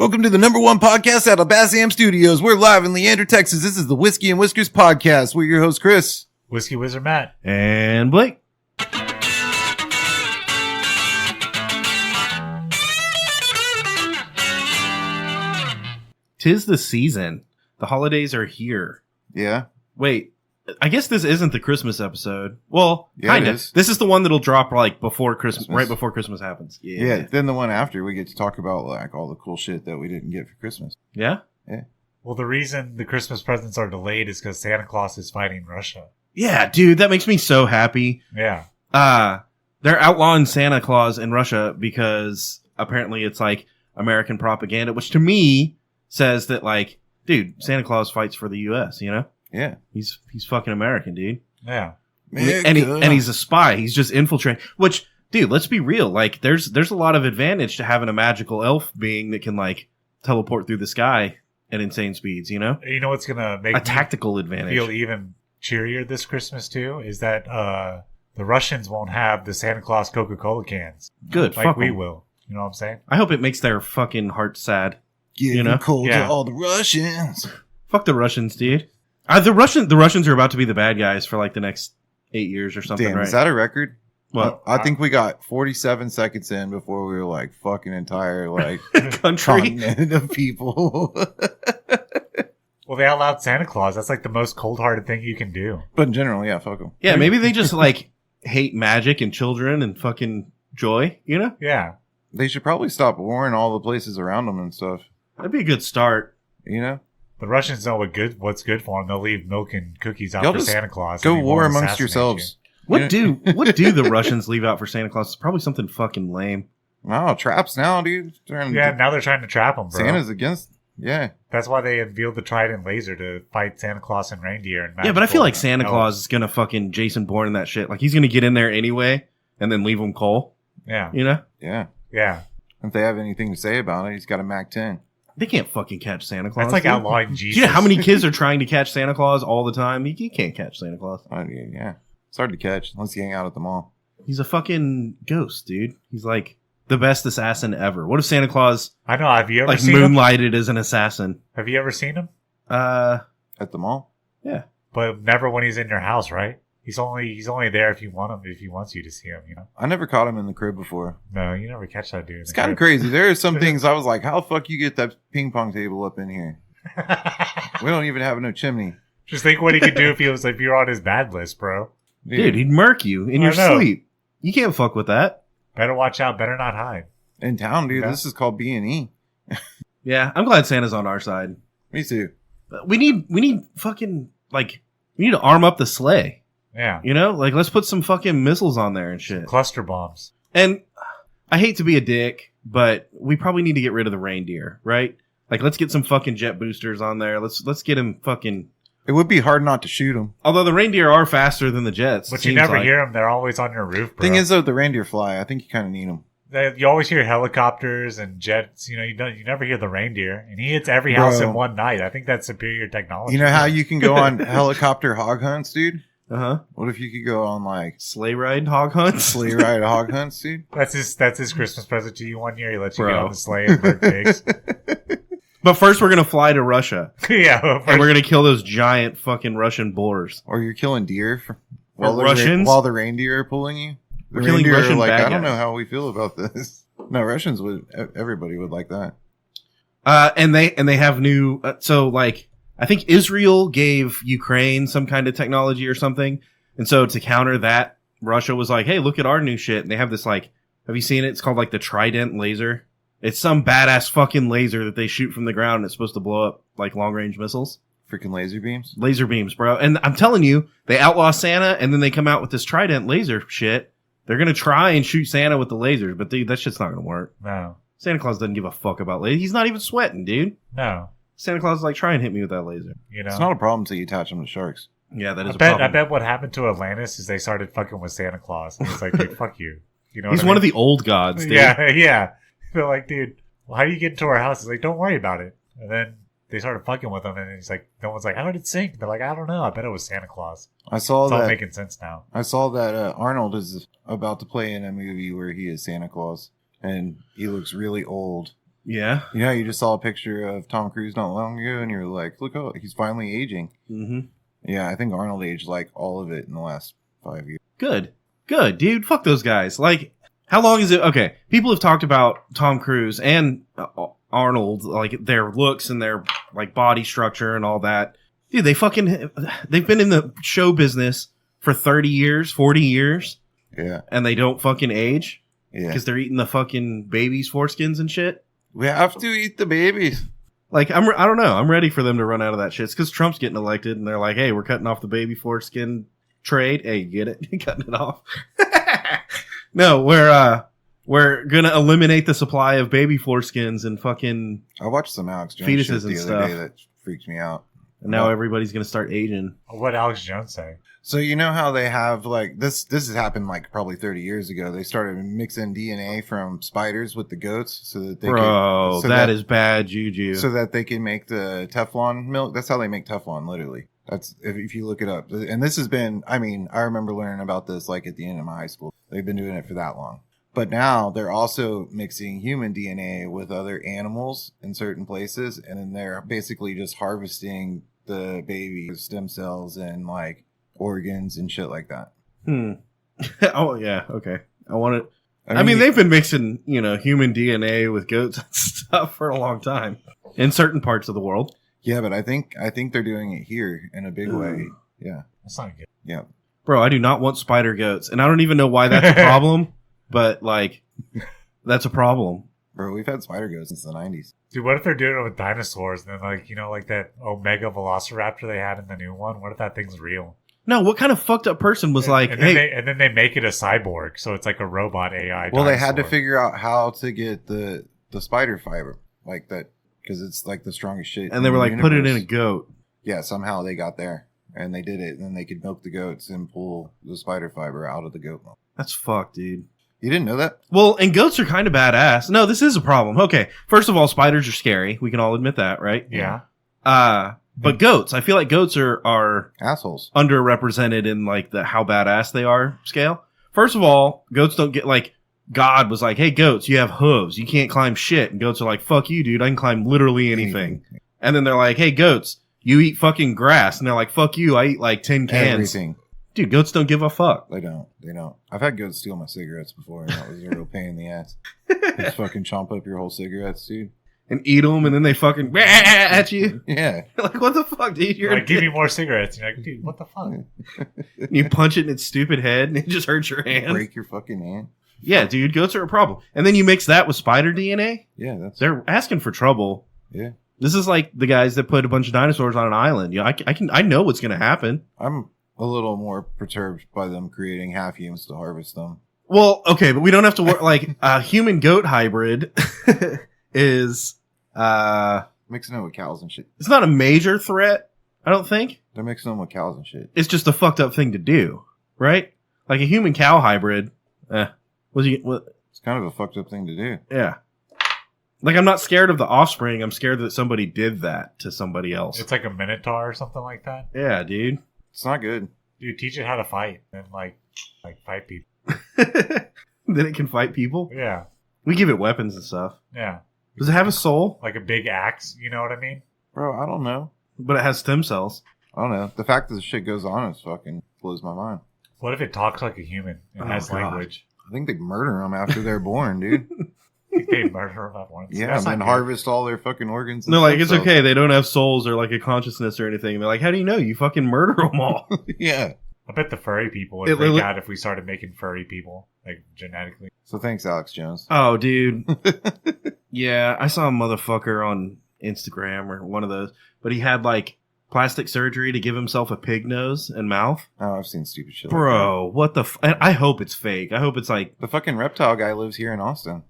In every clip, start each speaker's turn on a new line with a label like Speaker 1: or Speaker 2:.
Speaker 1: Welcome to the number one podcast out of Bassam Studios. We're live in Leander, Texas. This is the Whiskey and Whiskers podcast. We're your host, Chris.
Speaker 2: Whiskey Wizard Matt.
Speaker 3: And Blake. Tis the season. The holidays are here.
Speaker 1: Yeah.
Speaker 3: Wait, I guess this isn't the Christmas episode. Well,
Speaker 1: Yeah,
Speaker 3: kind
Speaker 1: it
Speaker 3: of.
Speaker 1: is.
Speaker 3: This is the one that'll drop like before Christmas, right before Christmas happens.
Speaker 1: Yeah. Then the one after, we get to talk about like all the cool shit that we didn't get for Christmas.
Speaker 3: Yeah?
Speaker 2: Well, the reason the Christmas presents are delayed is because Santa Claus is fighting Russia.
Speaker 3: Yeah, dude, that makes me so happy.
Speaker 2: Yeah.
Speaker 3: They're outlawing Santa Claus in Russia because apparently it's like American propaganda, which to me says that like, dude, Santa Claus fights for the US, you know?
Speaker 1: Yeah.
Speaker 3: He's fucking American, dude.
Speaker 2: Yeah.
Speaker 3: And he's a spy. He's just infiltrating. Which, dude, let's be real. Like, there's a lot of advantage to having a magical elf being that can like teleport through the sky at insane speeds. You know,
Speaker 2: You know what's going to make
Speaker 3: a
Speaker 2: me
Speaker 3: tactical advantage.
Speaker 2: feel even cheerier this Christmas, too, is that the Russians won't have the Santa Claus Coca-Cola cans.
Speaker 3: Good,
Speaker 2: Like
Speaker 3: fuck
Speaker 2: we
Speaker 3: 'em.
Speaker 2: will. You know what I'm saying?
Speaker 3: I hope it makes their fucking hearts sad.
Speaker 1: Give
Speaker 3: you know?
Speaker 1: cold
Speaker 2: Yeah.
Speaker 1: to all the Russians.
Speaker 3: Fuck the Russians, dude. The Russians are about to be the bad guys for like the next 8 years or something,
Speaker 1: Damn,
Speaker 3: right?
Speaker 1: is that a record?
Speaker 3: What
Speaker 1: I think we got 47 seconds in before we were like fucking entire like
Speaker 3: country?
Speaker 1: continent of people.
Speaker 2: Well, they outlawed Santa Claus. That's like the most cold-hearted thing you can do.
Speaker 1: But in general, yeah, fuck them.
Speaker 3: Yeah, maybe they just like hate magic and children and fucking joy. You know,
Speaker 2: Yeah.
Speaker 1: They should probably stop warring all the places around them and stuff.
Speaker 3: that'd be a good start.
Speaker 1: You know?
Speaker 2: The Russians know what's good for them. They'll leave milk and cookies out
Speaker 1: Y'all
Speaker 2: for
Speaker 1: just
Speaker 2: Santa Claus.
Speaker 1: Go
Speaker 2: and he
Speaker 1: war
Speaker 2: won't
Speaker 1: amongst
Speaker 2: assassinate
Speaker 1: yourselves.
Speaker 3: What do the Russians leave out for Santa Claus? It's probably something fucking lame.
Speaker 1: No, traps now, dude.
Speaker 2: you. Yeah, now they're trying to trap them, bro.
Speaker 1: Santa's against. Yeah.
Speaker 2: That's why they unveiled the trident laser to fight Santa Claus and reindeer. And
Speaker 3: Yeah, but I feel like
Speaker 2: magical
Speaker 3: Santa
Speaker 2: elves.
Speaker 3: Claus is gonna fucking Jason Bourne and that shit. Like he's gonna get in there anyway and then leave him cold.
Speaker 2: Yeah,
Speaker 3: You know,
Speaker 1: Yeah.
Speaker 2: yeah.
Speaker 1: If they have anything to say about it, he's got a Mac 10.
Speaker 3: they can't fucking catch Santa Claus.
Speaker 2: That's like
Speaker 3: dude.
Speaker 2: outlawing
Speaker 3: Do
Speaker 2: Jesus.
Speaker 3: you know how many kids are trying to catch Santa Claus all the time? You can't catch Santa Claus.
Speaker 1: Yeah. It's hard to catch unless you hang out at the mall.
Speaker 3: He's a fucking ghost, dude. He's like the best assassin ever. What if Santa Claus
Speaker 2: I know. Have you ever
Speaker 3: like
Speaker 2: seen him?
Speaker 3: moonlighted as an assassin?
Speaker 2: Have you ever seen him?
Speaker 1: At the mall?
Speaker 3: Yeah.
Speaker 2: But never when he's in your house, right? He's only there if you want him. If he wants you to see him, you know.
Speaker 1: I never caught him in the crib before.
Speaker 2: No, you never catch that dude.
Speaker 1: It's kind of crazy. There are some things I was like, how the fuck you get that ping pong table up in here? We don't even have no chimney.
Speaker 2: Just think what he could do if you're on his bad list, bro.
Speaker 3: Dude, he'd murk you in
Speaker 2: I
Speaker 3: your
Speaker 2: know.
Speaker 3: sleep. You can't fuck with that.
Speaker 2: Better watch out. Better not hide.
Speaker 1: In town, dude.
Speaker 2: Yeah.
Speaker 1: This is called B&E.
Speaker 3: Yeah, I'm glad Santa's on our side.
Speaker 1: Me too.
Speaker 3: We need fucking like we need to arm up the sleigh.
Speaker 2: Yeah.
Speaker 3: You know, like let's put some fucking missiles on there and shit.
Speaker 2: Cluster bombs.
Speaker 3: And I hate to be a dick, but we probably need to get rid of the reindeer, right? Like let's get some fucking jet boosters on there. Let's get him fucking.
Speaker 1: It would be hard not to shoot him.
Speaker 3: Although the reindeer are faster than the jets,
Speaker 2: But
Speaker 3: it
Speaker 2: you
Speaker 3: seems
Speaker 2: never
Speaker 3: like.
Speaker 2: hear them. They're always on your roof, bro.
Speaker 1: Thing is, though, the reindeer fly. I think you kind of need them.
Speaker 2: You always hear helicopters and jets. You know, you never hear the reindeer, and he hits every house
Speaker 1: Bro.
Speaker 2: in one night. I think that's superior technology.
Speaker 1: You know how you can go on helicopter hog hunts, dude?
Speaker 3: Uh huh.
Speaker 1: What if you could go on like
Speaker 3: Sleigh ride hog hunts.
Speaker 1: sleigh ride hog hunts, dude?
Speaker 2: That's his Christmas present to you one year. He lets you
Speaker 3: Bro.
Speaker 2: get on the sleigh and bird pigs.
Speaker 3: But first, we're gonna fly to Russia,
Speaker 2: Yeah,
Speaker 3: and we're gonna kill those giant fucking Russian boars.
Speaker 1: Or you're killing deer
Speaker 3: Or
Speaker 1: the
Speaker 3: Russians?
Speaker 1: while the reindeer are pulling you. The
Speaker 3: We're killing
Speaker 1: reindeer are
Speaker 3: Russian
Speaker 1: like,
Speaker 3: bad
Speaker 1: I don't
Speaker 3: guys.
Speaker 1: know how we feel about this. No, Russians would. Everybody would like that.
Speaker 3: And they have new. So like, I think Israel gave Ukraine some kind of technology or something, and so to counter that, Russia was like, "Hey, look at our new shit." And they have this like, have you seen it? It's called like the Trident laser. It's some badass fucking laser that they shoot from the ground, and it's supposed to blow up like long range missiles.
Speaker 1: Freaking laser beams.
Speaker 3: Laser beams, bro. And I'm telling you, they outlaw Santa, and then they come out with this Trident laser shit. They're gonna try and shoot Santa with the lasers, but dude, that shit's not gonna work.
Speaker 2: no,
Speaker 3: Santa Claus doesn't give a fuck about lasers. He's not even sweating, dude.
Speaker 2: no.
Speaker 3: Santa Claus is like, try and hit me with that laser.
Speaker 2: You know,
Speaker 1: It's not a problem until you attach them to sharks.
Speaker 3: Yeah, that is
Speaker 2: I
Speaker 3: a
Speaker 2: bet
Speaker 3: problem.
Speaker 2: what happened to Atlantis is they started fucking with Santa Claus, and it's like, dude, fuck you. You know,
Speaker 3: He's one of the old gods, dude.
Speaker 2: Yeah, yeah. They're like, dude, well, how do you get into our house? He's like, don't worry about it. And then they started fucking with him, and he's like, no one's like, how did it sink? They're like, I don't know. I bet it was Santa Claus.
Speaker 1: I saw
Speaker 2: It's all
Speaker 1: that.
Speaker 2: making sense now.
Speaker 1: I saw that Arnold is about to play in a movie where he is Santa Claus, and he looks really old.
Speaker 3: Yeah.
Speaker 1: Yeah, you just saw a picture of Tom Cruise not long ago, and you're like, look, oh, he's finally aging.
Speaker 3: Mm-hmm.
Speaker 1: Yeah, I think Arnold aged like all of it in the last 5 years.
Speaker 3: Good, dude. Fuck those guys. Like, how long is it? Okay, people have talked about Tom Cruise and Arnold, like their looks and their like body structure and all that. Dude, they've been in the show business for 30 years, 40 years.
Speaker 1: Yeah.
Speaker 3: And they don't fucking age.
Speaker 1: Yeah.
Speaker 3: Because they're eating the fucking babies' foreskins and shit.
Speaker 1: We have to eat the babies.
Speaker 3: Like, I don't know. I'm ready for them to run out of that shit. It's because Trump's getting elected and they're like, hey, we're cutting off the baby foreskin trade. Hey, you get it? Cutting it off. No, we're going to eliminate the supply of baby foreskins and fucking
Speaker 1: I watched some Alex Jones
Speaker 3: fetuses
Speaker 1: shit
Speaker 3: and
Speaker 1: the
Speaker 3: stuff.
Speaker 1: other day that freaked me out.
Speaker 3: And now everybody's going to start aging.
Speaker 2: What Alex Jones say?
Speaker 1: So you know how they have like this has happened like probably 30 years ago. They started mixing DNA from spiders with the goats so that they
Speaker 3: Bro,
Speaker 1: so
Speaker 3: that is bad juju.
Speaker 1: so that they can make the Teflon milk. That's how they make Teflon, literally. That's if you look it up. And this has been, I mean, I remember learning about this like at the end of my high school. They've been doing it for that long. But now they're also mixing human DNA with other animals in certain places, and then they're basically just harvesting the baby stem cells and like organs and shit like that.
Speaker 3: Oh yeah, okay. I mean, they've been mixing, human DNA with goats and stuff for a long time in certain parts of the world.
Speaker 1: Yeah, but I think they're doing it here in a big way. Yeah.
Speaker 2: That's not good.
Speaker 1: Yeah.
Speaker 3: Bro, I do not want spider goats, and I don't even know why that's a problem, but like that's a problem.
Speaker 1: Bro, we've had spider goats since the 90s.
Speaker 2: Dude, what if they're doing it with dinosaurs and then like that Omega Velociraptor they had in the new one? What if that thing's real?
Speaker 3: No, what kind of fucked up person was like, hey,
Speaker 2: and then they make it a cyborg, so it's like a robot AI.
Speaker 1: Well,
Speaker 2: dinosaur.
Speaker 1: they had to figure out how to get the spider fiber like that because it's like the strongest shit.
Speaker 3: and they were like, put it in a goat.
Speaker 1: Yeah, somehow they got there and they did it, and then they could milk the goats and pull the spider fiber out of the goat milk.
Speaker 3: That's fucked, dude.
Speaker 1: You didn't know that?
Speaker 3: Well, and goats are kind of badass. No, this is a problem. Okay, first of all, spiders are scary. We can all admit that, right?
Speaker 2: Yeah.
Speaker 3: But goats, I feel like goats are
Speaker 1: Assholes.
Speaker 3: underrepresented in like the how badass they are scale. First of all, goats don't get like God was like, hey, goats, you have hooves. You can't climb shit. And goats are like, fuck you, dude. I can climb literally anything. And then they're like, hey, goats, you eat fucking grass. And they're like, fuck you. I eat like 10 cans.
Speaker 1: Everything.
Speaker 3: Dude, goats don't give a fuck.
Speaker 1: They don't. I've had goats steal my cigarettes before, and that was a real pain in the ass. Just fucking chomp up your whole cigarettes, dude.
Speaker 3: And eat them, and then they fucking at you.
Speaker 1: Yeah.
Speaker 3: Like, what the fuck, dude? You're
Speaker 2: like, give me more cigarettes. And you're like, dude, what the fuck?
Speaker 3: You punch it in its stupid head, and it just hurts your hand.
Speaker 1: Break your fucking hand.
Speaker 3: Yeah, dude, goats are a problem. And then you mix that with spider DNA?
Speaker 1: Yeah,
Speaker 3: They're asking for trouble.
Speaker 1: Yeah.
Speaker 3: This is like the guys that put a bunch of dinosaurs on an island. I know what's going to happen.
Speaker 1: I'm a little more perturbed by them creating half humans to harvest them.
Speaker 3: Well, okay, but we don't have to work like a human goat hybrid is
Speaker 1: Mixing them with cows and shit.
Speaker 3: it's not a major threat, I don't think.
Speaker 1: They're mixing them with cows and shit.
Speaker 3: It's just a fucked up thing to do, right? Like a human cow hybrid.
Speaker 1: It's kind of a fucked up thing to do.
Speaker 3: Yeah. Like I'm not scared of the offspring. I'm scared that somebody did that to somebody else.
Speaker 2: It's like a minotaur or something like that.
Speaker 3: Yeah, dude.
Speaker 1: It's not good.
Speaker 2: Dude, teach it how to fight and like fight people.
Speaker 3: Then it can fight people.
Speaker 2: Yeah.
Speaker 3: We give it weapons and stuff.
Speaker 2: Yeah.
Speaker 3: Does it have a soul?
Speaker 2: Like a big axe, you know what I mean?
Speaker 1: Bro, I don't know.
Speaker 3: But it has stem cells.
Speaker 1: I don't know. The fact that the shit goes on is fucking blows my mind.
Speaker 2: What if it talks like a human and has
Speaker 3: God.
Speaker 2: language?
Speaker 1: I think they murder them after they're born, dude.
Speaker 2: They murder them at once.
Speaker 1: Yeah,
Speaker 2: That's
Speaker 1: and then
Speaker 2: not good.
Speaker 1: harvest all their fucking organs.
Speaker 3: No, like, it's
Speaker 1: stem cells.
Speaker 3: okay. They don't have souls or, like, a consciousness or anything. They're like, how do you know? You fucking murder them all.
Speaker 1: Yeah.
Speaker 2: I bet the furry people would
Speaker 3: It
Speaker 2: freak
Speaker 3: li-
Speaker 2: out if we started making furry people, like, genetically.
Speaker 1: So thanks, Alex Jones.
Speaker 3: Oh, dude. Yeah, I saw a motherfucker on Instagram or one of those. But he had, like, plastic surgery to give himself a pig nose and mouth.
Speaker 1: Oh, I've seen stupid shit.
Speaker 3: Bro, what the... I hope it's fake. I hope it's like...
Speaker 1: The fucking reptile guy lives here in Austin.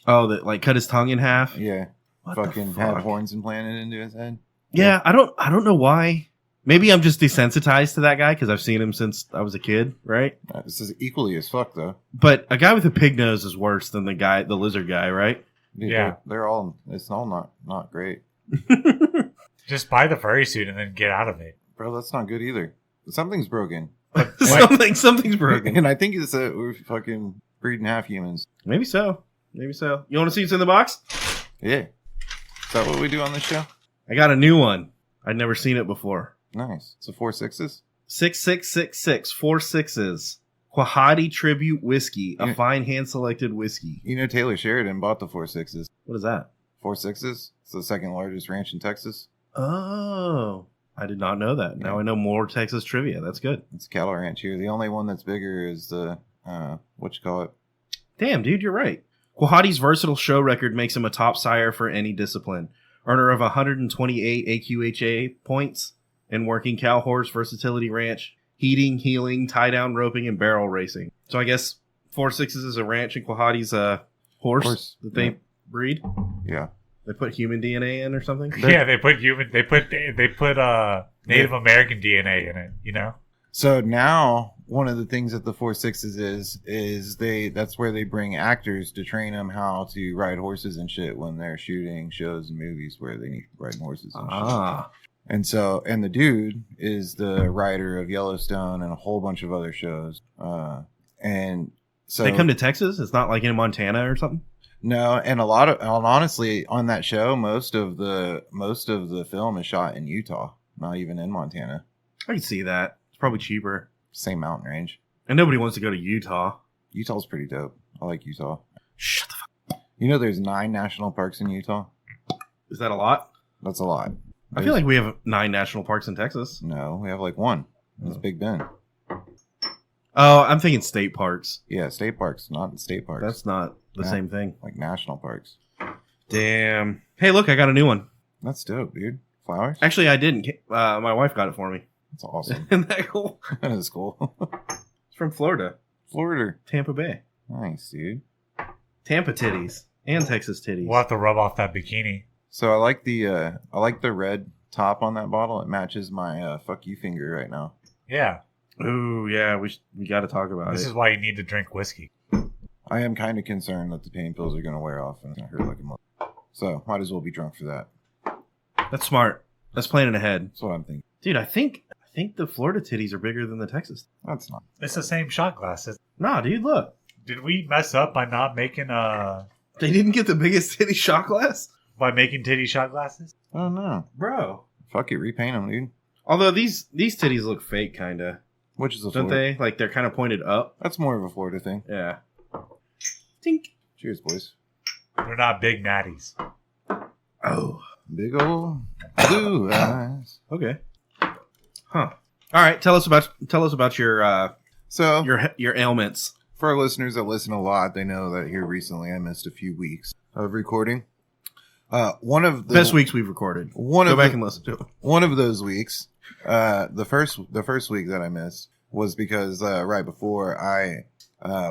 Speaker 3: Oh, that like cut his tongue in half?
Speaker 1: Yeah.
Speaker 3: What
Speaker 1: Fucking
Speaker 3: the
Speaker 1: had
Speaker 3: fuck?
Speaker 1: horns implanted into his head.
Speaker 3: Yeah, I don't know why. Maybe I'm just desensitized to that guy because I've seen him since I was a kid, right?
Speaker 1: This is equally as fuck, though.
Speaker 3: But a guy with a pig nose is worse than the lizard guy, right?
Speaker 1: Dude,
Speaker 2: Yeah.
Speaker 1: They're all, it's all not great.
Speaker 2: Just buy the furry suit and then get out of it.
Speaker 1: Bro, that's not good either. Something's broken.
Speaker 3: Something's broken.
Speaker 1: And I think it's that we're fucking breeding half humans.
Speaker 3: Maybe so. You want to see what's in the box?
Speaker 1: Yeah. Is that what we do on this show?
Speaker 3: I got a new one. I'd never seen it before.
Speaker 1: Nice. So 4 6s?
Speaker 3: 6666, 4 6s. Quahati Tribute Whiskey, a
Speaker 1: Yeah.
Speaker 3: fine hand-selected whiskey.
Speaker 1: You know Taylor Sheridan bought the 4 6s.
Speaker 3: What is that?
Speaker 1: 4 6s? It's the second largest ranch in Texas.
Speaker 3: Oh, I did not know that. Now I know more Texas trivia. That's good.
Speaker 1: It's a cattle ranch here. The only one that's bigger is the,
Speaker 3: Damn, dude, you're right. Quahati's versatile show record makes him a top sire for any discipline. Earner of 128 AQHA points in working cow horse versatility ranch, heating, healing, tie-down roping, and barrel racing. So I guess 4 6s is a ranch and Quahati's a horse that they breed.
Speaker 1: Yeah.
Speaker 3: They put human DNA in or something?
Speaker 2: Yeah, they put Native American DNA in it, you know?
Speaker 1: So now one of the things that the 4 6s is that's where they bring actors to train them how to ride horses and shit when they're shooting shows and movies where they need to ride horses and shit. And the dude is the writer of Yellowstone and a whole bunch of other shows. And so
Speaker 3: they come to Texas? It's not like in Montana or something?
Speaker 1: No, and honestly, on that show, most of the film is shot in Utah, not even in Montana.
Speaker 3: I can see that. It's probably cheaper.
Speaker 1: Same mountain range.
Speaker 3: And nobody wants to go to Utah.
Speaker 1: Utah's pretty dope. I like Utah.
Speaker 3: Shut the fuck.
Speaker 1: You know there's 9 national parks in Utah?
Speaker 3: Is that a lot?
Speaker 1: That's a lot.
Speaker 3: I feel like we have 9 national parks in Texas.
Speaker 1: No, we have like 1. It's Big Bend.
Speaker 3: Oh, I'm thinking state parks.
Speaker 1: Yeah, state parks, not state parks.
Speaker 3: That's not the same thing.
Speaker 1: Like national parks.
Speaker 3: Damn. Hey, look, I got a new one.
Speaker 1: That's dope, dude. Flowers?
Speaker 3: Actually, I didn't. My wife got it for me.
Speaker 1: That's awesome.
Speaker 3: Isn't that cool?
Speaker 1: That is cool.
Speaker 3: It's from Florida.
Speaker 1: Florida.
Speaker 3: Tampa Bay.
Speaker 1: Nice, dude.
Speaker 3: Tampa titties. And Texas titties.
Speaker 2: We'll have to rub off that bikini.
Speaker 1: So I like the red top on that bottle. It matches my fuck you finger right now.
Speaker 2: Yeah.
Speaker 3: Ooh, yeah, we got to talk about
Speaker 2: This
Speaker 3: it.
Speaker 2: is why you need to drink whiskey.
Speaker 1: I am kind of concerned that the pain pills are going to wear off and it's going to hurt like a mother. So might as well be drunk for that.
Speaker 3: That's smart. That's planning ahead.
Speaker 1: That's what I'm thinking.
Speaker 3: Dude, I think the Florida titties are bigger than the Texas.
Speaker 1: That's not.
Speaker 2: It's the same shot glasses.
Speaker 3: Nah, dude, look.
Speaker 2: Did we mess up by not making
Speaker 3: They didn't get the biggest titty shot glass?
Speaker 2: titty shot glasses?
Speaker 1: I don't know.
Speaker 3: Bro.
Speaker 1: Fuck it, repaint them, dude.
Speaker 3: Although these titties look fake, kind of.
Speaker 1: Which is a
Speaker 3: Don't
Speaker 1: Florida.
Speaker 3: they? Like, they're kind of pointed up.
Speaker 1: That's more of a Florida thing.
Speaker 3: Yeah. Tink.
Speaker 1: Cheers, boys.
Speaker 2: They're not big natties.
Speaker 3: Oh.
Speaker 1: Big old blue eyes.
Speaker 3: Okay. Huh. All right. Tell us about your
Speaker 1: So
Speaker 3: your ailments.
Speaker 1: for our listeners that listen a lot, they know that here recently I missed a few weeks of recording. One of the
Speaker 3: Best weeks we've recorded. Go back and listen to it.
Speaker 1: One of those weeks, the first week that I missed was because right before I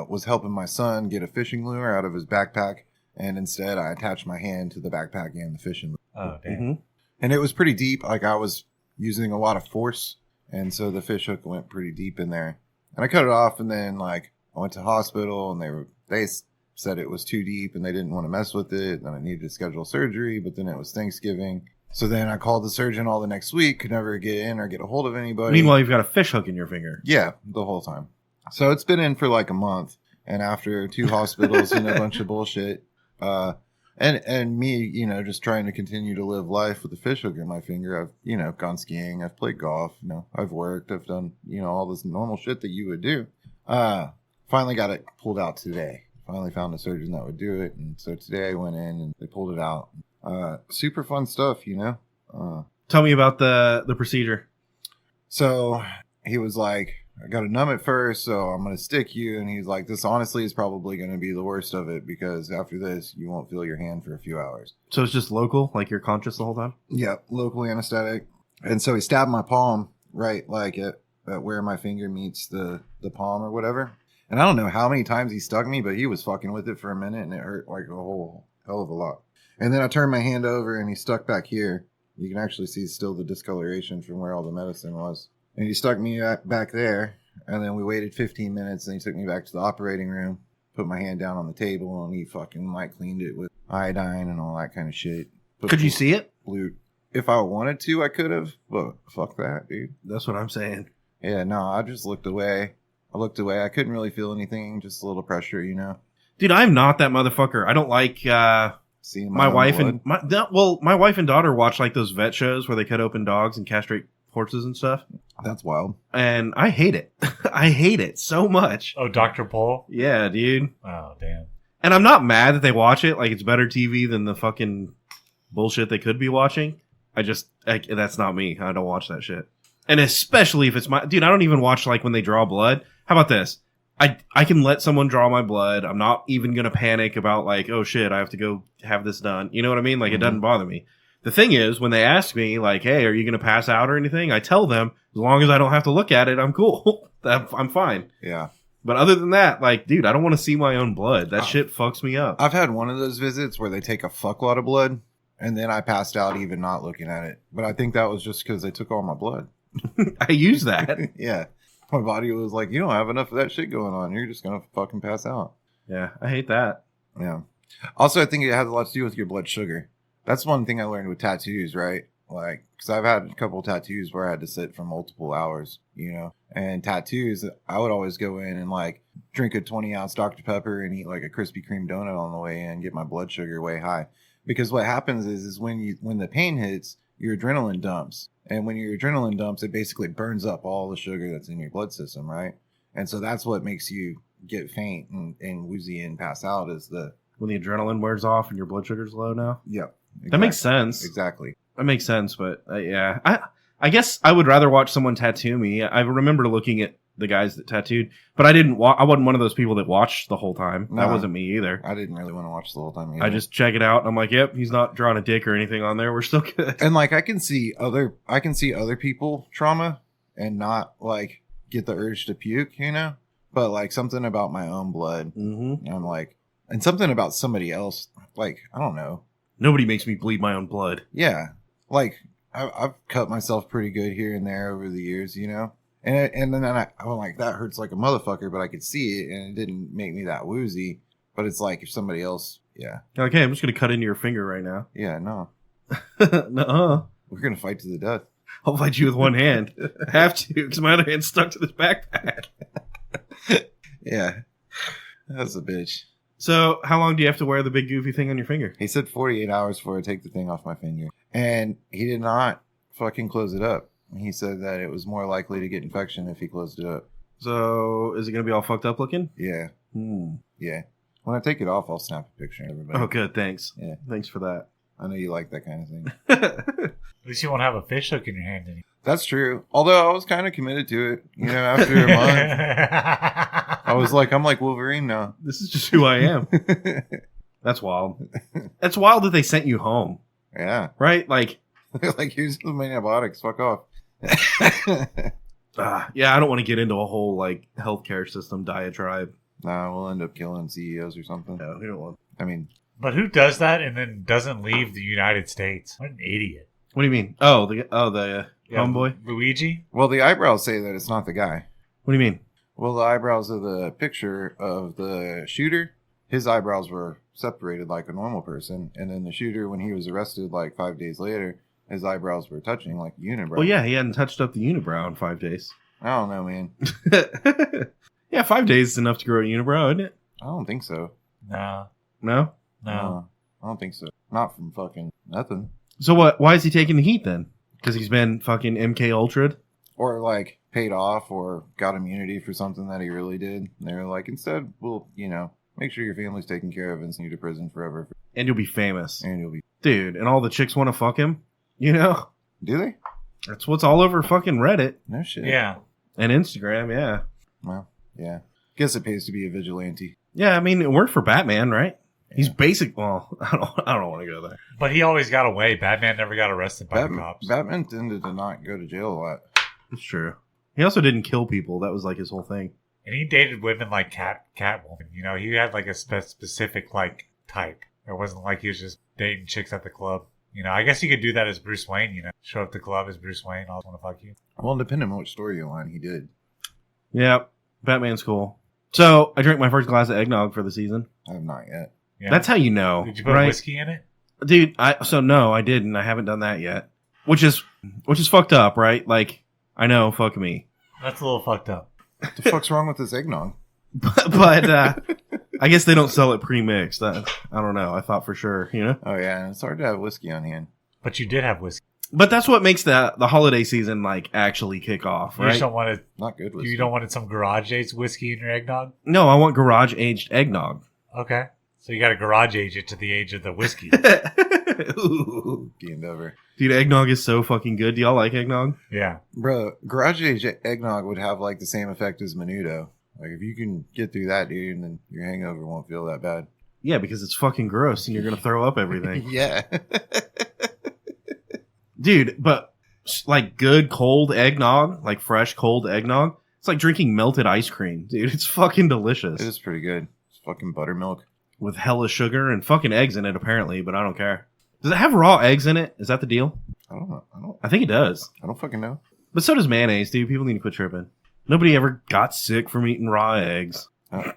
Speaker 1: was helping my son get a fishing lure out of his backpack, and instead I attached my hand to the backpack and the fishing lure.
Speaker 2: Oh, damn.
Speaker 3: Mm-hmm.
Speaker 1: And it was pretty deep. Like I was using a lot of force, and so the fish hook went pretty deep in there. And I cut it off, and then like I went to the hospital, and they said it was too deep, and they didn't want to mess with it. And I needed to schedule surgery, but then it was Thanksgiving. So then I called the surgeon all the next week, could never get in or get a hold of anybody.
Speaker 3: Meanwhile, you've got a fish hook in your finger.
Speaker 1: Yeah, the whole time. So it's been in for like a month, and after 2 hospitals and a bunch of bullshit, and me, you know, just trying to continue to live life with a fish hook in my finger. I've, you know, gone skiing, I've played golf, you know, I've worked, I've done, you know, all this normal shit that you would do. Finally got it pulled out today. Finally found a surgeon that would do it, and so today I went in and they pulled it out. Super fun stuff, you know.
Speaker 3: Tell me about the procedure.
Speaker 1: So he was like, I got to numb it first, so I'm going to stick you. And he's like, this honestly is probably going to be the worst of it, because after this, you won't feel your hand for a few hours.
Speaker 3: So it's just local, like you're conscious the whole time?
Speaker 1: Yeah, local anesthetic. And so he stabbed my palm right like at where my finger meets the palm or whatever. And I don't know how many times he stuck me, but he was fucking with it for a minute, and it hurt like a whole hell of a lot. And then I turned my hand over, and he stuck back here. You can actually see still the discoloration from where all the medicine was. And he stuck me back there, and then we waited 15 minutes, and he took me back to the operating room, put my hand down on the table, and he fucking like cleaned it with iodine and all that kind of shit.
Speaker 3: Could you see it?
Speaker 1: Blue. If I wanted to, I could have, but fuck that, dude.
Speaker 3: That's what I'm saying.
Speaker 1: Yeah, no, I just looked away. I couldn't really feel anything, just a little pressure, you know.
Speaker 3: Dude, I'm not that motherfucker. I don't like
Speaker 1: Seeing
Speaker 3: my
Speaker 1: own
Speaker 3: wife
Speaker 1: blood.
Speaker 3: and my wife and daughter watch like those vet shows where they cut open dogs and castrate horses and stuff.
Speaker 1: That's wild.
Speaker 3: And I hate it. I hate it so much.
Speaker 2: Oh, Dr. Pole?
Speaker 3: Yeah, dude.
Speaker 2: Oh, damn.
Speaker 3: And I'm not mad that they watch it. Like, it's better TV than the fucking bullshit they could be watching. That's not me. I don't watch that shit. And especially if it's dude, I don't even watch, like, when they draw blood. How about this? I can let someone draw my blood. I'm not even going to panic about, like, oh shit, I have to go have this done. You know what I mean? Like, it doesn't bother me. The thing is, when they ask me, like, hey, are you going to pass out or anything? I tell them, as long as I don't have to look at it, I'm cool. I'm fine.
Speaker 1: Yeah.
Speaker 3: But other than that, like, dude, I don't want to see my own blood. That shit fucks me up.
Speaker 1: I've had one of those visits where they take a fuckload of blood, and then I passed out even not looking at it. But I think that was just because they took all my blood.
Speaker 3: I use that.
Speaker 1: Yeah. My body was like, you don't have enough of that shit going on. You're just going to fucking pass out.
Speaker 3: Yeah, I hate that.
Speaker 1: Yeah. Also, I think it has a lot to do with your blood sugar. That's one thing I learned with tattoos, right? Like, because I've had a couple of tattoos where I had to sit for multiple hours, you know? And tattoos, I would always go in and, like, drink a 20-ounce Dr. Pepper and eat, like, a Krispy Kreme donut on the way in and get my blood sugar way high. Because what happens is when the pain hits, your adrenaline dumps. And when your adrenaline dumps, it basically burns up all the sugar that's in your blood system, right? And so that's what makes you get faint and woozy and pass out is the...
Speaker 3: When the adrenaline wears off and your blood sugar's low now?
Speaker 1: Yep. Exactly.
Speaker 3: That makes sense.
Speaker 1: Exactly.
Speaker 3: That makes sense, but yeah. I guess I would rather watch someone tattoo me. I remember looking at the guys that tattooed, but I wasn't one of those people that watched the whole time.
Speaker 1: No.
Speaker 3: That wasn't me either.
Speaker 1: I didn't really want to watch the whole time either.
Speaker 3: I just check it out and I'm like, yep, he's not drawing a dick or anything on there. We're still good.
Speaker 1: And like I can see other people trauma and not like get the urge to puke, you know? But like something about my own blood.
Speaker 3: Mm-hmm.
Speaker 1: I'm like, and something about somebody else, like, I don't know.
Speaker 3: Nobody makes me bleed my own blood.
Speaker 1: Yeah. Like I've cut myself pretty good here and there over the years, you know? And then I'm like, that hurts like a motherfucker, but I could see it and it didn't make me that woozy. But it's like if somebody else, yeah.
Speaker 3: You're like, hey, I'm just going to cut into your finger right now.
Speaker 1: Yeah, no.
Speaker 3: Nuh-uh.
Speaker 1: We're going to fight to the death.
Speaker 3: I'll fight you with one hand. I have to, because my other hand's stuck to this backpack.
Speaker 1: Yeah. That's a bitch.
Speaker 3: So, how long do you have to wear the big goofy thing on your finger?
Speaker 1: He said 48 hours before I take the thing off my finger. And he did not fucking close it up. He said that it was more likely to get infection if he closed it up.
Speaker 3: So, is it going to be all fucked up looking?
Speaker 1: Yeah.
Speaker 3: Hmm.
Speaker 1: Yeah. When I take it off, I'll snap a picture of everybody.
Speaker 3: Oh, good. Thanks.
Speaker 1: Yeah.
Speaker 3: Thanks for that.
Speaker 1: I know you like that kind of thing.
Speaker 2: At least you won't have a fish hook in your hand anymore.
Speaker 1: That's true. Although I was kind of committed to it. You know, after a month, I was like, I'm like Wolverine now.
Speaker 3: This is just who I am. That's wild. That's wild that they sent you home,
Speaker 1: Yeah.
Speaker 3: right? Like,
Speaker 1: Like, here's the antibiotics. Fuck off.
Speaker 3: yeah, I don't want to get into a whole, like, healthcare system diatribe.
Speaker 1: Nah, we'll end up killing CEOs or something.
Speaker 3: No, we don't want.
Speaker 1: I mean,
Speaker 2: But who does that and then doesn't leave the United States? What an idiot.
Speaker 3: What do you mean? Oh, the homeboy?
Speaker 2: Luigi?
Speaker 1: well, the eyebrows say that it's not the guy.
Speaker 3: What do you mean?
Speaker 1: Well, the eyebrows of the picture of the shooter, his eyebrows were separated like a normal person. And then the shooter, when he was arrested like 5 days later, his eyebrows were touching like a unibrow.
Speaker 3: Well, yeah, he hadn't touched up the unibrow in 5 days.
Speaker 1: I don't know, man.
Speaker 3: Yeah, 5 days is enough to grow a unibrow, isn't it?
Speaker 1: I don't think so.
Speaker 2: No.
Speaker 3: No?
Speaker 2: No.
Speaker 1: I don't think so. Not from fucking nothing.
Speaker 3: So what? Why is he taking the heat then? Because he's been fucking MK Ultra'd?
Speaker 1: Or like paid off or got immunity for something that he really did. And they were like, instead, we'll, you know, make sure your family's taken care of and send you to prison forever.
Speaker 3: And you'll be famous.
Speaker 1: And you'll be...
Speaker 3: Dude, and all the chicks want to fuck him? You know?
Speaker 1: Do they?
Speaker 3: That's what's all over fucking Reddit
Speaker 1: No shit.
Speaker 2: Yeah.
Speaker 3: and Instagram, yeah.
Speaker 1: Well, yeah. Guess it pays to be a vigilante.
Speaker 3: Yeah, I mean, it worked for Batman, right? He's basic. Well, I don't want to go there.
Speaker 2: But he always got away. Batman never got arrested by the cops.
Speaker 1: Batman tended to not go to jail a lot.
Speaker 3: It's true. He also didn't kill people. That was like his whole thing.
Speaker 2: And he dated women like Catwoman. You know, he had like a specific like type. It wasn't like he was just dating chicks at the club. You know, I guess you could do that as Bruce Wayne, you know. Show up at the club as Bruce Wayne. I want to fuck you.
Speaker 1: Well, depending on which story you want, he did.
Speaker 3: Yeah, Batman's cool. So I drank my first glass of eggnog for the season.
Speaker 1: I have not yet.
Speaker 2: Yeah.
Speaker 3: That's how you know.
Speaker 2: Did you put
Speaker 3: right?
Speaker 2: whiskey in it?
Speaker 3: Dude, no, I didn't. I haven't done that yet. Which is fucked up, right? Like, I know, fuck me.
Speaker 2: That's a little fucked up.
Speaker 1: What the fuck's wrong with this eggnog?
Speaker 3: but I guess they don't sell it pre-mixed. I don't know. I thought for sure, you know?
Speaker 1: Oh, yeah. And it's hard to have whiskey on hand.
Speaker 2: But you did have whiskey.
Speaker 3: But that's what makes the holiday season, like, actually kick off,
Speaker 2: You
Speaker 3: right?
Speaker 2: just don't want to.
Speaker 1: Not good whiskey.
Speaker 2: You don't want some garage aged whiskey in your eggnog.
Speaker 3: No, I want garage-aged eggnog.
Speaker 2: Okay, so you got to garage age it to the age of the whiskey.
Speaker 3: Ooh.
Speaker 1: Game over.
Speaker 3: Dude, eggnog is so fucking good. Do y'all like eggnog?
Speaker 2: Yeah.
Speaker 1: Bro, garage age eggnog would have like the same effect as Menudo. Like if you can get through that, dude, then your hangover won't feel that bad.
Speaker 3: Yeah, because it's fucking gross and you're going to throw up everything.
Speaker 1: Yeah.
Speaker 3: Dude, but like good cold eggnog, like fresh cold eggnog, it's like drinking melted ice cream. Dude, it's fucking delicious.
Speaker 1: It is pretty good. It's fucking buttermilk.
Speaker 3: With hella sugar and fucking eggs in it, apparently, but I don't care. Does it have raw eggs in it? Is that the deal?
Speaker 1: I don't know.
Speaker 3: I think it does.
Speaker 1: I don't fucking know.
Speaker 3: But so does mayonnaise, dude. People need to quit tripping. Nobody ever got sick from eating raw eggs.
Speaker 1: Oh.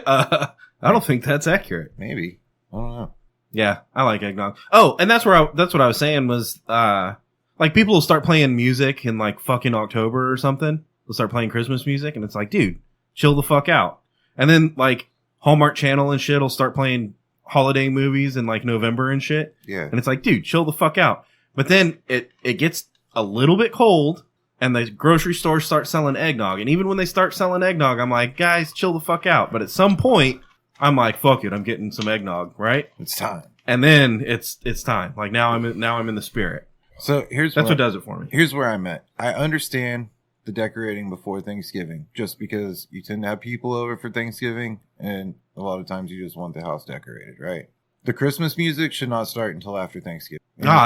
Speaker 3: I don't think that's accurate.
Speaker 1: Maybe. I don't know.
Speaker 3: Yeah, I like eggnog. Oh, and that's what I was saying was, like people will start playing music in like fucking October or something. They'll start playing Christmas music and it's like, dude, chill the fuck out. And then like Hallmark Channel and shit will start playing holiday movies in like November and shit.
Speaker 1: Yeah.
Speaker 3: And it's like, dude, chill the fuck out. But then it gets a little bit cold and the grocery stores start selling eggnog. And even when they start selling eggnog, I'm like, guys, chill the fuck out. But at some point, I'm like, fuck it, I'm getting some eggnog, right?
Speaker 1: It's time.
Speaker 3: And then it's time. Like now I'm in the spirit.
Speaker 1: So
Speaker 3: That's what does it for me.
Speaker 1: Here's where I'm at. I understand the decorating before Thanksgiving, just because you tend to have people over for Thanksgiving, and a lot of times you just want the house decorated, right? The Christmas music should not start until after Thanksgiving.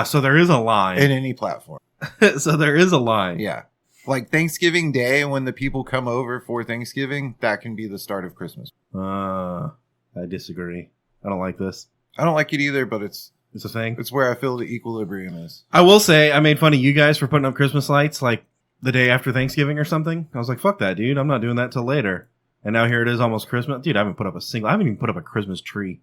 Speaker 3: So there is a line.
Speaker 1: In any platform.
Speaker 3: So there is a line.
Speaker 1: Yeah. Like Thanksgiving Day, when the people come over for Thanksgiving, that can be the start of Christmas.
Speaker 3: I disagree. I don't like this.
Speaker 1: I don't like it either, but it's
Speaker 3: a thing.
Speaker 1: It's where I feel the equilibrium is.
Speaker 3: I will say, I made fun of you guys for putting up Christmas lights like the day after Thanksgiving or something. I was like, fuck that, dude. I'm not doing that till later. And now here it is, almost Christmas. Dude, I haven't even put up a Christmas tree.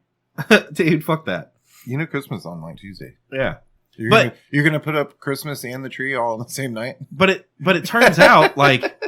Speaker 3: Dude, fuck that.
Speaker 1: You know Christmas on like Tuesday.
Speaker 3: Yeah.
Speaker 1: You're gonna put up Christmas and the tree all on the same night?
Speaker 3: But it turns out like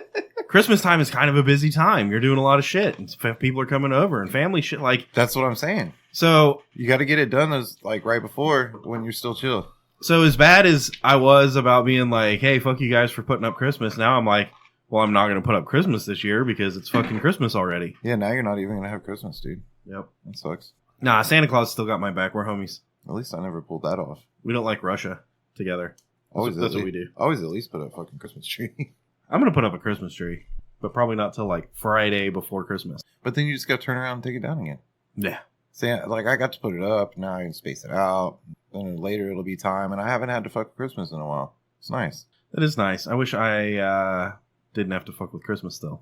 Speaker 3: Christmas time is kind of a busy time. You're doing a lot of shit and people are coming over and family shit. Like,
Speaker 1: that's what I'm saying.
Speaker 3: So
Speaker 1: you got to get it done as like right before when you're still chill.
Speaker 3: So as bad as I was about being like, hey, fuck you guys for putting up Christmas, now I'm like, well, I'm not going to put up Christmas this year because it's fucking Christmas already.
Speaker 1: Yeah, now you're not even going to have Christmas, dude.
Speaker 3: Yep.
Speaker 1: That sucks.
Speaker 3: Nah, Santa Claus still got my back. We're homies.
Speaker 1: At least I never pulled that off.
Speaker 3: We don't like Russia together. That's what we do.
Speaker 1: Always at least put up a fucking Christmas tree.
Speaker 3: I'm going to put up a Christmas tree, but probably not till like Friday before Christmas.
Speaker 1: But then you just got to turn around and take it down again.
Speaker 3: Yeah.
Speaker 1: Like I got to put it up. Now I can space it out. Then later it'll be time. And I haven't had to fuck with Christmas in a while. It's nice.
Speaker 3: That is nice. I wish I didn't have to fuck with Christmas though.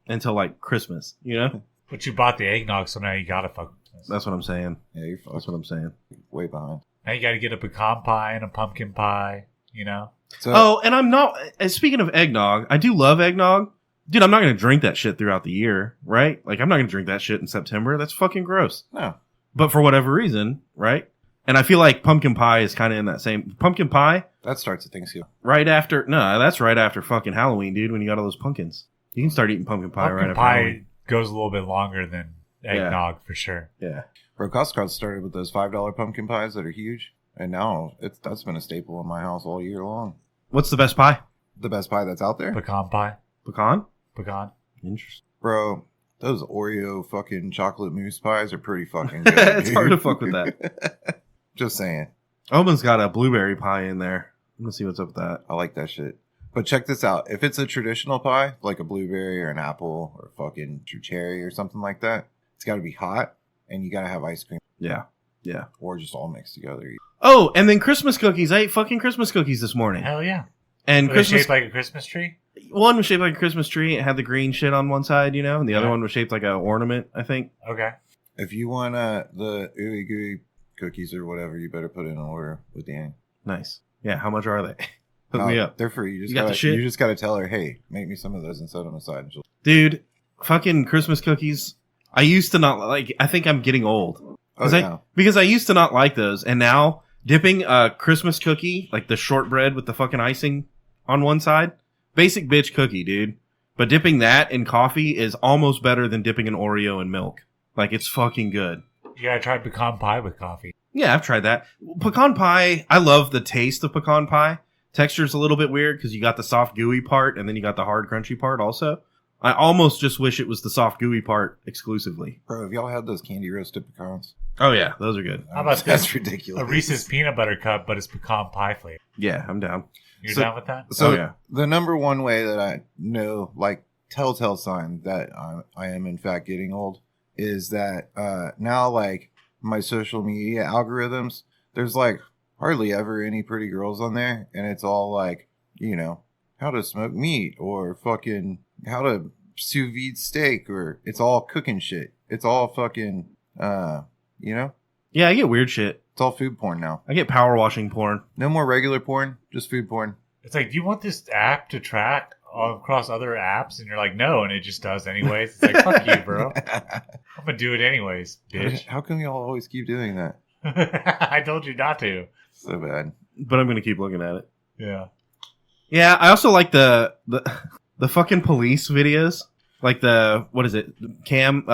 Speaker 3: Until like Christmas, you know?
Speaker 2: But you bought the eggnog, so now you gotta fuck with Christmas.
Speaker 3: That's what I'm saying.
Speaker 1: Yeah, you're fucked.
Speaker 3: That's what I'm saying.
Speaker 1: Way behind.
Speaker 2: Now you gotta get a pecan pie and a pumpkin pie, you know?
Speaker 3: So, and I'm not, speaking of eggnog, I do love eggnog. Dude, I'm not going to drink that shit throughout the year, right? Like, I'm not going to drink that shit in September. That's fucking gross.
Speaker 1: No.
Speaker 3: But for whatever reason, right? And I feel like pumpkin pie is kind of in that same... Pumpkin pie?
Speaker 1: That starts at Thanksgiving.
Speaker 3: Right after... No, that's right after fucking Halloween, dude, when you got all those pumpkins. You can start eating pumpkin pie right after Halloween.
Speaker 2: Pumpkin pie goes a little bit longer than eggnog, for sure.
Speaker 3: Yeah.
Speaker 1: Bro, Costco started with those $5 pumpkin pies that are huge. And now that's been a staple in my house all year long.
Speaker 3: What's the best pie?
Speaker 1: The best pie that's out there?
Speaker 2: Pecan pie.
Speaker 3: Pecan?
Speaker 2: Pecan.
Speaker 3: Interesting.
Speaker 1: Bro, those Oreo fucking chocolate mousse pies are pretty fucking good.
Speaker 3: It's
Speaker 1: dude.
Speaker 3: hard to fuck with that.
Speaker 1: Just saying.
Speaker 3: Omen's got a blueberry pie in there. I'm going to see what's up with that.
Speaker 1: I like that shit. But check this out. If it's a traditional pie, like a blueberry or an apple or fucking cherry or something like that, it's got to be hot and you got to have ice cream.
Speaker 3: Yeah. Yeah.
Speaker 1: Or just all mixed together.
Speaker 3: Oh, and then Christmas cookies. I ate fucking Christmas cookies this morning.
Speaker 2: Hell yeah.
Speaker 3: And
Speaker 2: Were they
Speaker 3: Christmas
Speaker 2: shaped like a Christmas tree?
Speaker 3: One was shaped like a Christmas tree. It had the green shit on one side, you know, and the other one was shaped like an ornament, I think.
Speaker 2: Okay.
Speaker 1: If you want the ooey gooey cookies or whatever, you better put in an order with Danny.
Speaker 3: Nice. Yeah, how much are they? Hook me up.
Speaker 1: They're free.
Speaker 3: You got the shit?
Speaker 1: You just gotta tell her, hey, make me some of those and set them aside. And
Speaker 3: Dude, fucking Christmas cookies. I used to not like. I think I'm getting old. Because I used to not like those, and now dipping a Christmas cookie, like the shortbread with the fucking icing on one side, basic bitch cookie, dude. But dipping that in coffee is almost better than dipping an Oreo in milk. Like, it's fucking good.
Speaker 2: Yeah, I tried pecan pie with coffee.
Speaker 3: Yeah, I've tried that. Pecan pie, I love the taste of pecan pie. Texture's a little bit weird because you got the soft gooey part and then you got the hard crunchy part also. I almost just wish it was the soft gooey part exclusively.
Speaker 1: Bro, have y'all had those candy roasted pecans?
Speaker 3: Oh yeah, those are good.
Speaker 2: How about
Speaker 1: That's
Speaker 2: this?
Speaker 1: ridiculous.
Speaker 2: A Reese's peanut butter cup, but it's pecan pie flavor.
Speaker 3: Yeah, I'm down.
Speaker 2: You're
Speaker 1: So-
Speaker 2: down with that?
Speaker 1: So
Speaker 3: Oh, yeah.
Speaker 1: the number one way that I know, like telltale sign that I am in fact getting old, is that now like my social media algorithms, there's like hardly ever any pretty girls on there, and it's all like, you know, how to smoke meat or fucking how to sous vide steak, or it's all cooking shit. It's all fucking you know,
Speaker 3: Yeah, I get weird shit.
Speaker 1: it's all food porn now.
Speaker 3: I get power washing porn.
Speaker 1: No more regular porn, just food porn.
Speaker 2: It's like, do you want this app to track all across other apps? And you're like, no, and it just does anyways. It's like, fuck you, bro. I'm gonna do it anyways, bitch.
Speaker 1: How come y'all always keep doing that?
Speaker 2: I told you not to.
Speaker 1: So bad.
Speaker 3: But I'm gonna keep looking at it.
Speaker 2: Yeah.
Speaker 3: Yeah, I also like the fucking police videos. Like the, what is it? The cams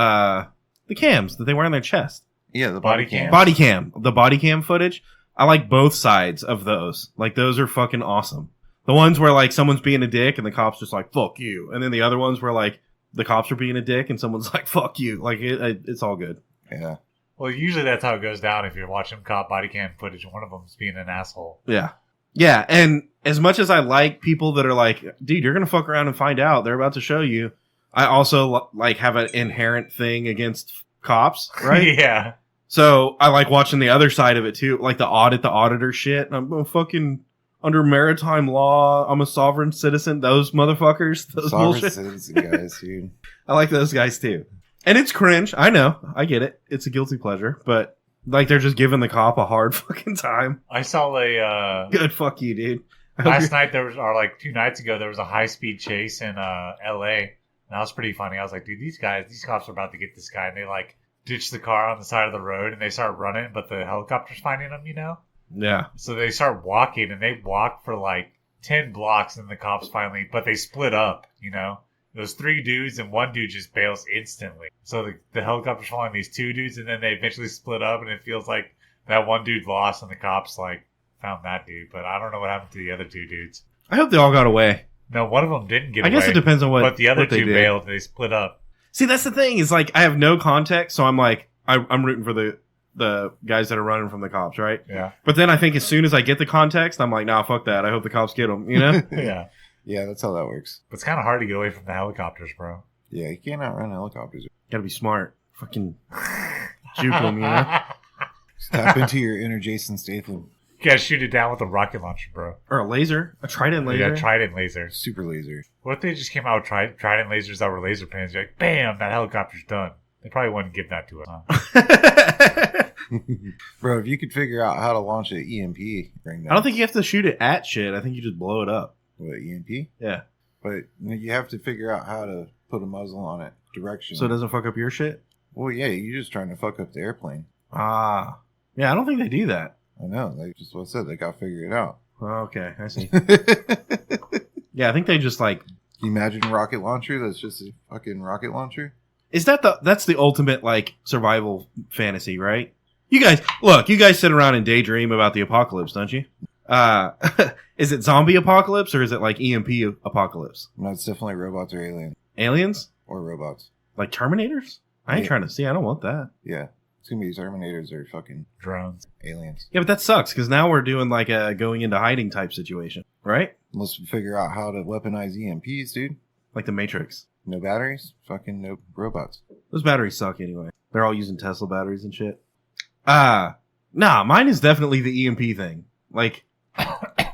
Speaker 3: that they wear on their chest.
Speaker 1: Yeah, the
Speaker 2: Body
Speaker 1: body
Speaker 2: cam.
Speaker 1: cam.
Speaker 3: The body cam footage. I like both sides of those. Like, those are fucking awesome. The ones where, like, someone's being a dick and the cop's just like, fuck you. And then the other ones where, like, the cops are being a dick and someone's like, fuck you. Like, it's all good.
Speaker 1: Yeah.
Speaker 2: Well, usually that's how it goes down. If you're watching cop body cam footage, one of them's being an asshole.
Speaker 3: Yeah. Yeah, and as much as I like people that are like, dude, you're going to fuck around and find out. They're about to show you. I also, like, have an inherent thing against cops, right?
Speaker 2: Yeah.
Speaker 3: So I like watching the other side of it too, like the auditor shit. I'm a fucking under maritime law. I'm a sovereign citizen. Those motherfuckers, those
Speaker 1: Sovereign
Speaker 3: bullshit.
Speaker 1: citizen guys, dude.
Speaker 3: I like those guys too. And it's cringe. I know. I get it. It's a guilty pleasure, but like they're just giving the cop a hard fucking time.
Speaker 2: I saw a
Speaker 3: Good fuck you, dude. I hope
Speaker 2: last
Speaker 3: you're-
Speaker 2: night or like 2 nights ago there was a high speed chase in LA. And that was pretty funny. I was like, dude, these cops are about to get this guy, and they like ditch the car on the side of the road and they start running, but the helicopter's finding them, you know?
Speaker 3: Yeah.
Speaker 2: So they start walking, and they walk for like 10 blocks, and the cops finally, but they split up, you know? Those 3 dudes, and one dude just bails instantly. So the helicopter's following these 2 dudes, and then they eventually split up, and it feels like that one dude lost, and the cops like found that dude. But I don't know what happened to the other 2 dudes.
Speaker 3: I hope they all got away.
Speaker 2: No, one of them didn't get
Speaker 3: I
Speaker 2: away.
Speaker 3: guess it depends on
Speaker 2: But the other
Speaker 3: what they
Speaker 2: 2
Speaker 3: did.
Speaker 2: bailed. They split up.
Speaker 3: See, that's the thing is like I have no context, so I'm like I'm rooting for the guys that are running from the cops, right?
Speaker 2: Yeah.
Speaker 3: But then I think as soon as I get the context, I'm like, nah, fuck that. I hope the cops get them, you know?
Speaker 2: Yeah.
Speaker 1: Yeah, that's how that works.
Speaker 2: But it's kind of hard to get away from the helicopters, bro.
Speaker 1: Yeah, you can't outrun helicopters.
Speaker 3: Gotta be smart. Fucking juke them, you know?
Speaker 1: Just tap into your inner Jason Statham.
Speaker 2: You gotta shoot it down with a rocket launcher, bro.
Speaker 3: Or a laser. A trident laser.
Speaker 2: Yeah, trident lasers.
Speaker 1: Super laser.
Speaker 2: What if they just came out with trident lasers that were laser pens? You're like, bam, that helicopter's done. They probably wouldn't give that to us. Huh?
Speaker 1: Bro, if you could figure out how to launch an EMP right now.
Speaker 3: I don't think you have to shoot it at shit. I think you just blow it up.
Speaker 1: What, EMP?
Speaker 3: Yeah.
Speaker 1: But you have to figure out how to put a muzzle on it. Direction.
Speaker 3: So it doesn't fuck up your shit?
Speaker 1: Well, yeah, you're just trying to fuck up the airplane.
Speaker 3: Ah. Yeah, I don't think they do that.
Speaker 1: I know. They just what I said. They got to figure it out.
Speaker 3: Oh, okay, I see.
Speaker 1: Can
Speaker 3: Yeah, I think they just like...
Speaker 1: you imagine a rocket launcher that's just a fucking rocket launcher?
Speaker 3: Is that's the ultimate like survival fantasy, right? You guys sit around and daydream about the apocalypse, don't you? Is it zombie apocalypse or is it like EMP apocalypse?
Speaker 1: No, it's definitely robots or aliens.
Speaker 3: Aliens?
Speaker 1: Or robots.
Speaker 3: Like Terminators? I ain't
Speaker 1: Yeah.
Speaker 3: trying to see. I don't want that.
Speaker 1: Yeah. It's going to be Terminators or fucking
Speaker 2: Drones.
Speaker 1: aliens.
Speaker 3: Yeah, but that sucks because now we're doing like a going into hiding type situation, right?
Speaker 1: Unless we figure out how to weaponize EMPs, dude.
Speaker 3: Like the Matrix.
Speaker 1: No batteries, fucking no robots.
Speaker 3: Those batteries suck anyway. They're all using Tesla batteries and shit. Nah, mine is definitely the EMP thing. Like,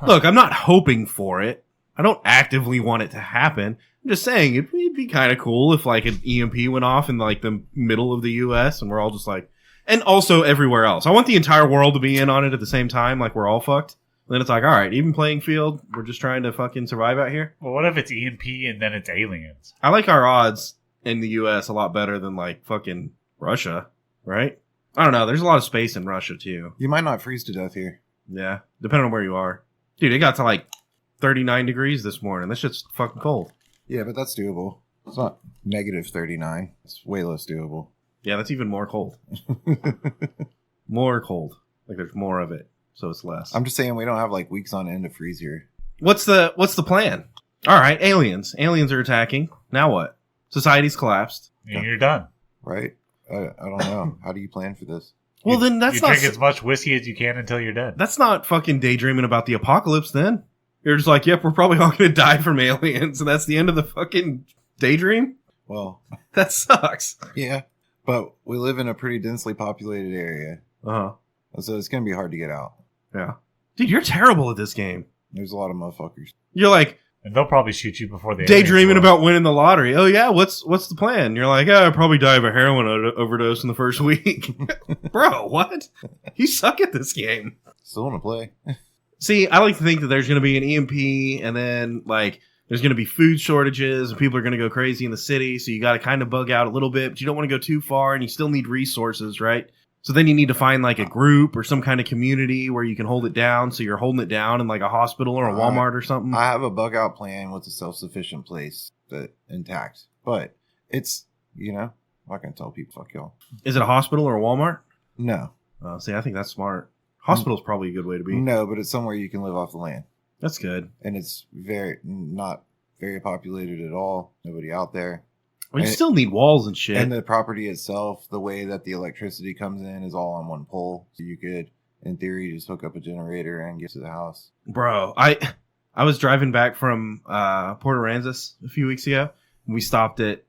Speaker 3: look, I'm not hoping for it. I don't actively want it to happen. I'm just saying it'd be kind of cool if like an EMP went off in like the middle of the US and we're all just like, and also everywhere else. I want the entire world to be in on it at the same time, like we're all fucked. Then it's like, all right, even playing field. We're just trying to fucking survive out here.
Speaker 2: Well, what if it's EMP and then it's aliens?
Speaker 3: I like our odds in the US a lot better than like fucking Russia, right? I don't know. There's a lot of space in Russia too.
Speaker 1: You might not freeze to death here.
Speaker 3: Yeah, depending on where you are. Dude, it got to like 39 degrees this morning. That shit's fucking cold.
Speaker 1: Yeah, but that's doable. It's not negative 39. It's way less doable.
Speaker 3: Yeah, that's even more cold. More cold. Like there's more of it, so it's less.
Speaker 1: I'm just saying we don't have like weeks on end to freeze here.
Speaker 3: What's the plan? All right, aliens. Aliens are attacking. Now what? Society's collapsed.
Speaker 2: And you're done.
Speaker 1: Right? I don't know. How do you plan for this?
Speaker 3: Well, then that's
Speaker 2: you
Speaker 3: not...
Speaker 2: drink as much whiskey as you can until you're dead.
Speaker 3: That's not fucking daydreaming about the apocalypse, then. You're just like, yep, we're probably all going to die from aliens, and that's the end of the fucking daydream?
Speaker 1: Well,
Speaker 3: that sucks.
Speaker 1: Yeah, but we live in a pretty densely populated area.
Speaker 3: Uh-huh.
Speaker 1: So it's going to be hard to get out.
Speaker 3: Yeah. Dude, you're terrible at this game.
Speaker 1: There's a lot of motherfuckers.
Speaker 3: You're like...
Speaker 2: And they'll probably shoot you before they
Speaker 3: daydreaming about winning the lottery. Oh, yeah, what's the plan? You're like, I'll probably die of a heroin overdose in the first week. Bro, what? You suck at this game.
Speaker 1: Still want to play.
Speaker 3: See, I like to think that there's going to be an EMP, and then, like, there's going to be food shortages, and people are going to go crazy in the city, so you got to kind of bug out a little bit, but you don't want to go too far, and you still need resources, right? So then you need to find, like, a group or some kind of community where you can hold it down, so you're holding it down in, like, a hospital or a Walmart or something.
Speaker 1: I have a bug out plan with a self-sufficient place that intact, but it's, I'm not going to tell people, fuck y'all.
Speaker 3: Is it a hospital or a Walmart?
Speaker 1: No.
Speaker 3: See, I think that's smart. Hospital's probably a good way to be.
Speaker 1: No, but it's somewhere you can live off the land.
Speaker 3: That's good.
Speaker 1: And it's not very populated at all. Nobody out there.
Speaker 3: Well, you still need walls and shit.
Speaker 1: And the property itself, the way that the electricity comes in is all on one pole. So you could, in theory, just hook up a generator and get to the house.
Speaker 3: Bro, I was driving back from Port Aransas a few weeks ago. We stopped at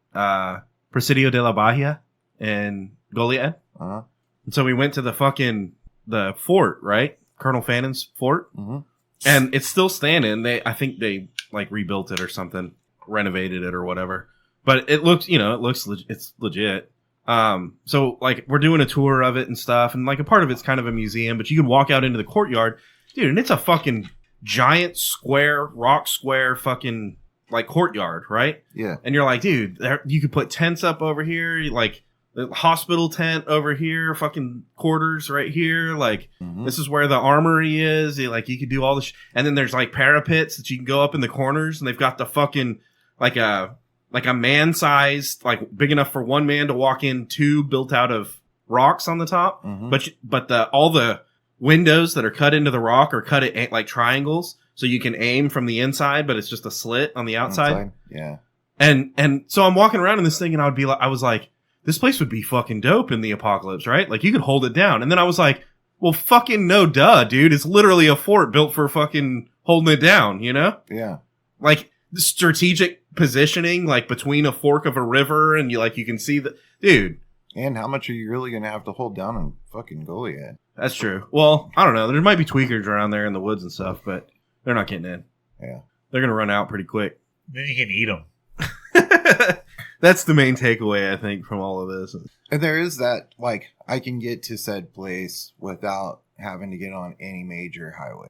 Speaker 3: Presidio de la Bahia in Goliad.
Speaker 1: Uh-huh.
Speaker 3: And so we went to the fort, right? Colonel Fannon's fort.
Speaker 1: Mm-hmm.
Speaker 3: And it's still standing. I think they like rebuilt it or something, renovated it or whatever. But it looks, it's legit. So like we're doing a tour of it and stuff, and like a part of it's kind of a museum, but you can walk out into the courtyard, dude, and it's a fucking giant rock square fucking like courtyard, right?
Speaker 1: Yeah.
Speaker 3: And you're like, dude, you could put tents up over here, like the hospital tent over here, fucking quarters right here. Like, This is where the armory is. You could do all this. And then there's like parapets that you can go up in the corners, and they've got the fucking, like a man-sized, like big enough for one man to walk in, tube built out of rocks on the top.
Speaker 1: Mm-hmm.
Speaker 3: But all the windows that are cut into the rock are cut at like triangles. So you can aim from the inside, but it's just a slit on the outside.
Speaker 1: Yeah.
Speaker 3: And so I'm walking around in this thing, and I was like, this place would be fucking dope in the apocalypse, right? Like, you could hold it down. And then I was like, well, fucking no duh, dude. It's literally a fort built for fucking holding it down,
Speaker 1: Yeah.
Speaker 3: Like, the strategic positioning, like, between a fork of a river, and you can see the... Dude.
Speaker 1: And how much are you really going to have to hold down in fucking Goliad?
Speaker 3: That's true. Well, I don't know. There might be tweakers around there in the woods and stuff, but they're not getting in.
Speaker 1: Yeah.
Speaker 3: They're going to run out pretty quick.
Speaker 2: Then you can eat them.
Speaker 3: That's the main takeaway, I think, from all of this.
Speaker 1: And there is that, like, I can get to said place without having to get on any major highway.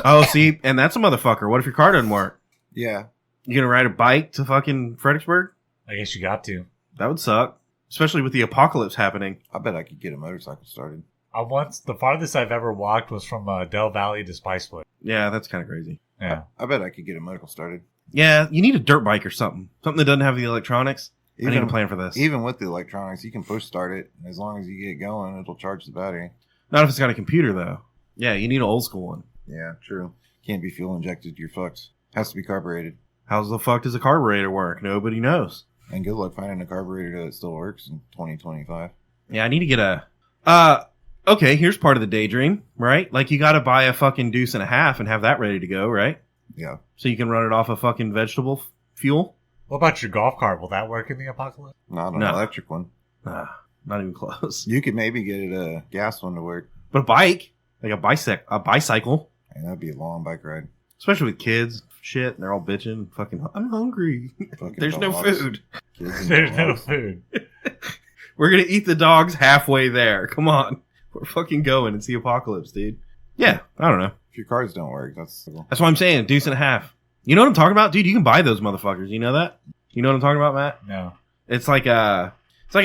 Speaker 3: Oh, see, and that's a motherfucker. What if your car doesn't work?
Speaker 1: Yeah.
Speaker 3: You gonna ride a bike to fucking Fredericksburg?
Speaker 2: I guess you got to.
Speaker 3: That would suck. Especially with the apocalypse happening.
Speaker 1: I bet I could get a motorcycle started.
Speaker 2: The farthest I've ever walked was from Del Valley to Spicewood.
Speaker 3: Yeah, that's kind of crazy.
Speaker 2: Yeah.
Speaker 1: I bet I could get a motorcycle started.
Speaker 3: Yeah, you need a dirt bike or something. Something that doesn't have the electronics. I need a plan for this.
Speaker 1: Even with the electronics, you can push start it. As long as you get going, it'll charge the battery.
Speaker 3: Not if it's got a computer, though. Yeah, you need an old school one.
Speaker 1: Yeah, true. Can't be fuel injected. You're fucked. Has to be carbureted.
Speaker 3: How the fuck does a carburetor work? Nobody knows.
Speaker 1: And good luck finding a carburetor that still works in 2025.
Speaker 3: Yeah, I need to get a... Okay, here's part of the daydream, right? Like, you gotta buy a fucking deuce and a half and have that ready to go, right?
Speaker 1: Yeah.
Speaker 3: So you can run it off of fucking vegetable fuel?
Speaker 2: What about your golf cart? Will that work in the apocalypse?
Speaker 1: Not an electric one.
Speaker 3: Nah, not even close.
Speaker 1: You could maybe get it a gas one to work.
Speaker 3: But a bike, like a bicycle.
Speaker 1: And that'd be a long bike ride.
Speaker 3: Especially with kids, shit, and they're all bitching. Fucking, I'm hungry. There's no food.
Speaker 2: There's no food.
Speaker 3: We're gonna eat the dogs halfway there. Come on. We're fucking going. It's the apocalypse, dude. Yeah, I don't know.
Speaker 1: If your cars don't work, that's
Speaker 3: what I'm saying. Deuce and a half. You know what I'm talking about? Dude, you can buy those motherfuckers. You know that? You know what I'm talking about, Matt?
Speaker 2: No.
Speaker 3: It's like a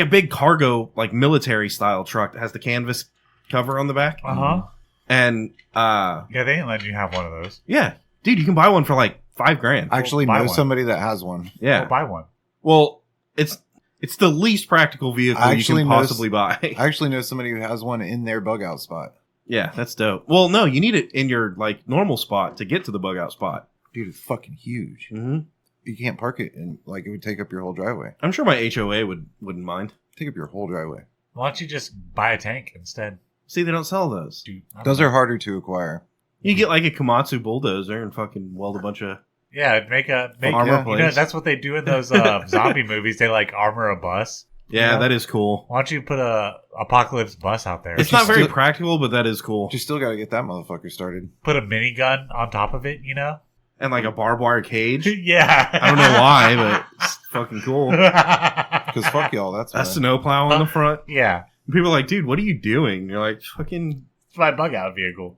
Speaker 3: big cargo, like military style truck that has the canvas cover on the back.
Speaker 2: Uh-huh.
Speaker 3: And
Speaker 2: yeah, they ain't letting you have one of those.
Speaker 3: Yeah. Dude, you can buy one for like $5,000.
Speaker 1: I actually
Speaker 2: buy
Speaker 1: know
Speaker 2: one.
Speaker 1: somebody that has one.
Speaker 3: Yeah.
Speaker 2: Or buy one.
Speaker 3: Well, it's the least practical vehicle you can possibly buy.
Speaker 1: I actually know somebody who has one in their bug out spot.
Speaker 3: Yeah, that's dope. Well, no, you need it in your like normal spot to get to the bug out spot.
Speaker 1: Dude, it's fucking huge.
Speaker 3: Mm-hmm.
Speaker 1: You can't park it, and like it would take up your whole driveway.
Speaker 3: I'm sure my HOA wouldn't mind.
Speaker 1: Take up your whole driveway.
Speaker 2: Why don't you just buy a tank instead?
Speaker 3: See, they don't sell those.
Speaker 2: Dude, I don't
Speaker 1: Those
Speaker 2: know.
Speaker 1: are harder to acquire.
Speaker 3: You get like a Komatsu bulldozer and fucking weld a bunch of
Speaker 2: Yeah, make
Speaker 3: armor
Speaker 2: you know,
Speaker 3: plates.
Speaker 2: that's what they do in those zombie movies. They like armor a bus.
Speaker 3: Yeah,
Speaker 2: You know?
Speaker 3: that is cool.
Speaker 2: Why don't you put a apocalypse bus out there?
Speaker 3: It's
Speaker 1: you
Speaker 3: not very
Speaker 1: still-
Speaker 3: practical, but that is cool.
Speaker 1: But you still got to get that motherfucker started.
Speaker 2: Put a minigun on top of it, you know?
Speaker 3: And like a barbed wire cage.
Speaker 2: Yeah.
Speaker 3: I don't know why, but it's fucking cool.
Speaker 1: Because fuck y'all, that's
Speaker 3: A
Speaker 1: why.
Speaker 3: snowplow on the front.
Speaker 2: Yeah.
Speaker 3: And people are like, dude, what are you doing? You're like, fucking,
Speaker 2: It's my bug out vehicle.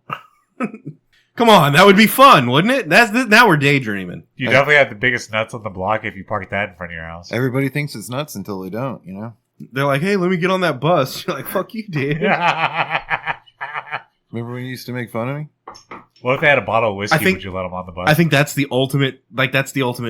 Speaker 3: come on, that would be fun, wouldn't it? Now we're daydreaming.
Speaker 2: You
Speaker 1: Hey.
Speaker 2: definitely have the biggest nuts on the block if you park that in front of your house.
Speaker 1: Everybody thinks it's nuts until they don't, you know?
Speaker 3: They're like, hey, let me get on that bus. You're like, fuck you, dude.
Speaker 1: Remember when you used to make fun of me?
Speaker 2: What if they had a bottle of whiskey?
Speaker 3: I think-
Speaker 2: Would you let them on the bus?
Speaker 3: I think that's the ultimate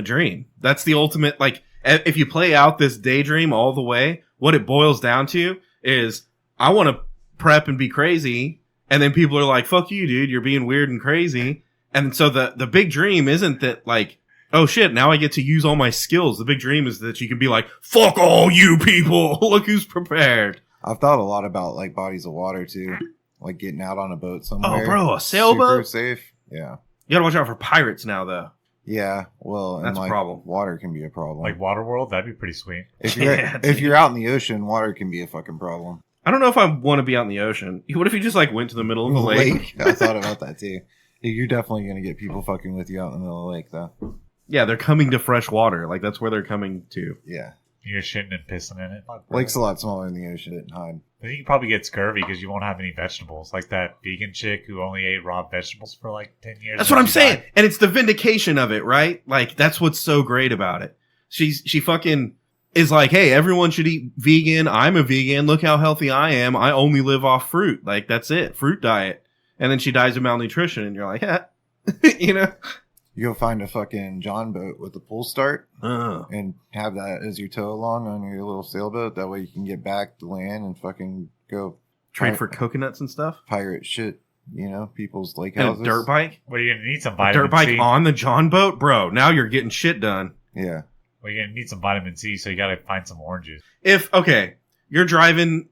Speaker 3: dream. That's the ultimate, like, if you play out this daydream all the way, what it boils down to is, I want to prep and be crazy, and then people are like, fuck you, dude, you're being weird and crazy. And so the big dream isn't that, like, oh shit, now I get to use all my skills. The big dream is that you can be like, fuck all you people, look who's prepared.
Speaker 1: I've thought a lot about like bodies of water too. Like getting out on a boat somewhere.
Speaker 3: Oh, bro, a sailboat?
Speaker 1: Super safe. Yeah.
Speaker 3: You gotta watch out for pirates now, though.
Speaker 1: Yeah. Well, and
Speaker 3: That's a
Speaker 1: like,
Speaker 3: problem.
Speaker 1: water can be a problem.
Speaker 2: like Waterworld, that'd be pretty sweet.
Speaker 1: if you're
Speaker 3: Yeah,
Speaker 1: if
Speaker 3: dude.
Speaker 1: you're out in the ocean, water can be a fucking problem.
Speaker 3: I don't know if I want to be out in the ocean. What if you just, like, went to the middle of the lake?
Speaker 1: I thought about that too. You're definitely gonna get people fucking with you out in the middle of the lake, though.
Speaker 3: Yeah, they're coming to fresh water. Like, that's where they're coming to.
Speaker 1: Yeah.
Speaker 2: You're shitting and pissing in it.
Speaker 1: Lake's a lot smaller than the ocean. It didn't hide.
Speaker 2: I think you probably get scurvy because you won't have any vegetables. Like that vegan chick who only ate raw vegetables for like 10 years.
Speaker 3: That's
Speaker 2: and
Speaker 3: what I'm
Speaker 2: she
Speaker 3: saying.
Speaker 2: died.
Speaker 3: And it's the vindication of it, right? Like, that's what's so great about it. She fucking is like, hey, everyone should eat vegan. I'm a vegan. Look how healthy I am. I only live off fruit. Like, that's it. Fruit diet. And then she dies of malnutrition. And you're like, yeah. You know?
Speaker 1: You go find a fucking John boat with a pull start
Speaker 3: Oh.
Speaker 1: and have that as your tow along on your little sailboat. That way you can get back to land and fucking go
Speaker 3: Trade for coconuts and stuff.
Speaker 1: pirate shit, you know, people's lake
Speaker 3: And
Speaker 1: houses.
Speaker 3: a dirt bike.
Speaker 2: Well, you're gonna need some
Speaker 3: A
Speaker 2: vitamin
Speaker 3: dirt bike
Speaker 2: C.
Speaker 3: on the John boat? Bro, now you're getting shit done.
Speaker 1: Yeah.
Speaker 2: Well, you're gonna need some vitamin C, so you gotta find some oranges.
Speaker 3: Okay, you're driving